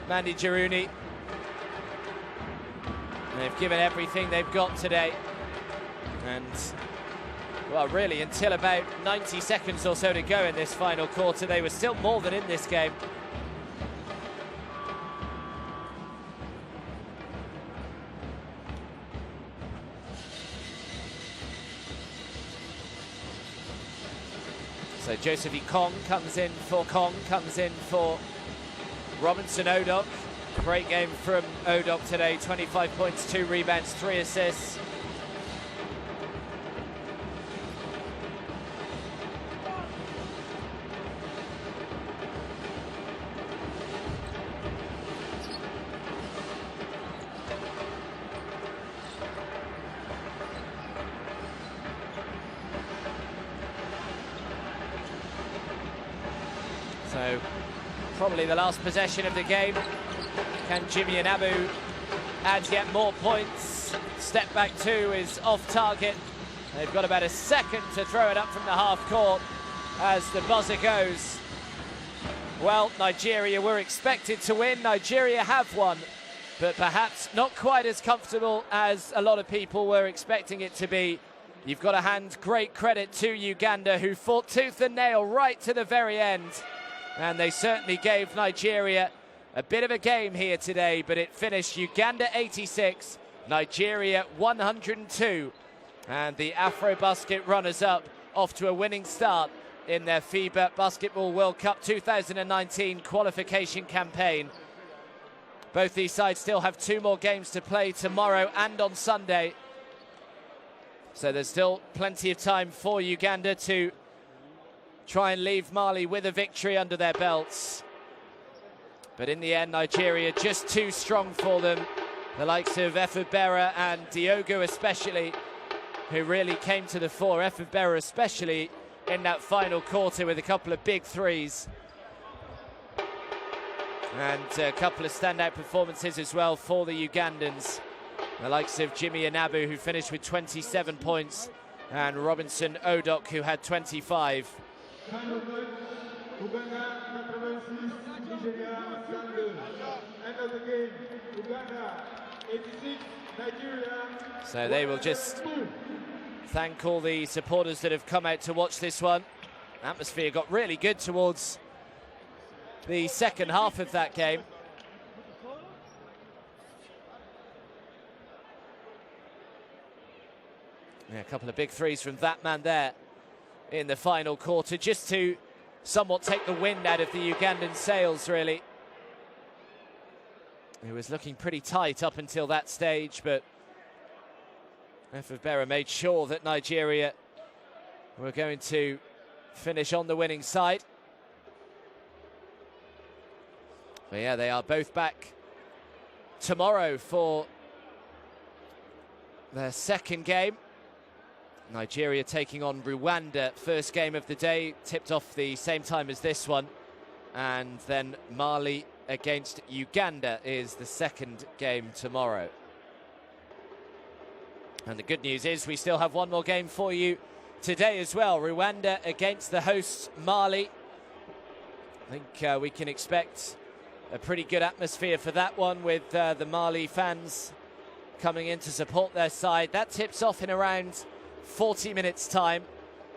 Mandy Jiruni. They've given everything they've got today. And, well, really, until about 90 seconds or so to go in this final quarter, they were still more than in this game. So Joseph Kong comes in for Robinson Odok. Great game from Odok today, 25 points, 2 rebounds, 3 assists. So, probably the last possession of the game. Can Jimmy Anabu add yet more points? Step back two is off target. They've got about a second to throw it up from the half court as the buzzer goes. Well, Nigeria were expected to win. Nigeria have won, but perhaps not quite as comfortable as a lot of people were expecting it to be. You've got to hand great credit to Uganda, who fought tooth and nail right to the very end. And they certainly gave Nigeria a bit of a game here today, but it finished Uganda 86, Nigeria 102. And the AfroBasket runners-up off to a winning start in their FIBA Basketball World Cup 2019 qualification campaign. Both these sides still have 2 more games to play tomorrow and on Sunday. So there's still plenty of time for Uganda to try and leave Mali with a victory under their belts. But in the end, Nigeria just too strong for them. The likes of FIBA and Diogo especially, who really came to the fore. FIBA especially in that final quarter with a couple of big threes. And a couple of standout performances as well for the Ugandans. The likes of Jimmy Anabu, who finished with 27 points, and Robinson Odok, who had 25. So they will just thank all the supporters that have come out to watch this one. Atmosphere got really good towards the second half of that game. Yeah, a couple of big threes from that man there in the final quarter, just to somewhat take the wind out of the Ugandan sails, really. It was looking pretty tight up until that stage, but FIBA made sure that Nigeria were going to finish on the winning side. But yeah, they are both back tomorrow for their second game. Nigeria taking on Rwanda, first game of the day, tipped off the same time as this one. And then Mali against Uganda is the second game tomorrow. And the good news is we still have one more game for you today as well. Rwanda against the hosts Mali. I think we can expect a pretty good atmosphere for that one, with the Mali fans coming in to support their side. That tips off in around 40 minutes time,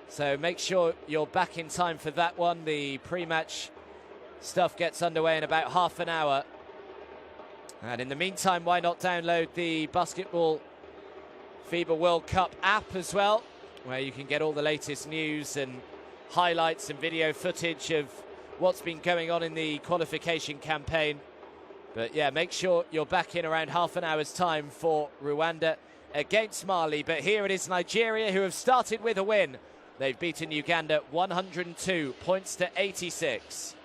so make sure you're back in time for that one. The pre-match stuff gets underway in about half an hour, and in the meantime, why not download the Basketball FIBA World Cup app as well, where you can get all the latest news and highlights and video footage of what's been going on in the qualification campaign. But yeah, make sure you're back in around half an hour's time for Rwanda against Mali. But here it is Nigeria, who have started with a win. They've beaten Uganda 102 points to 86.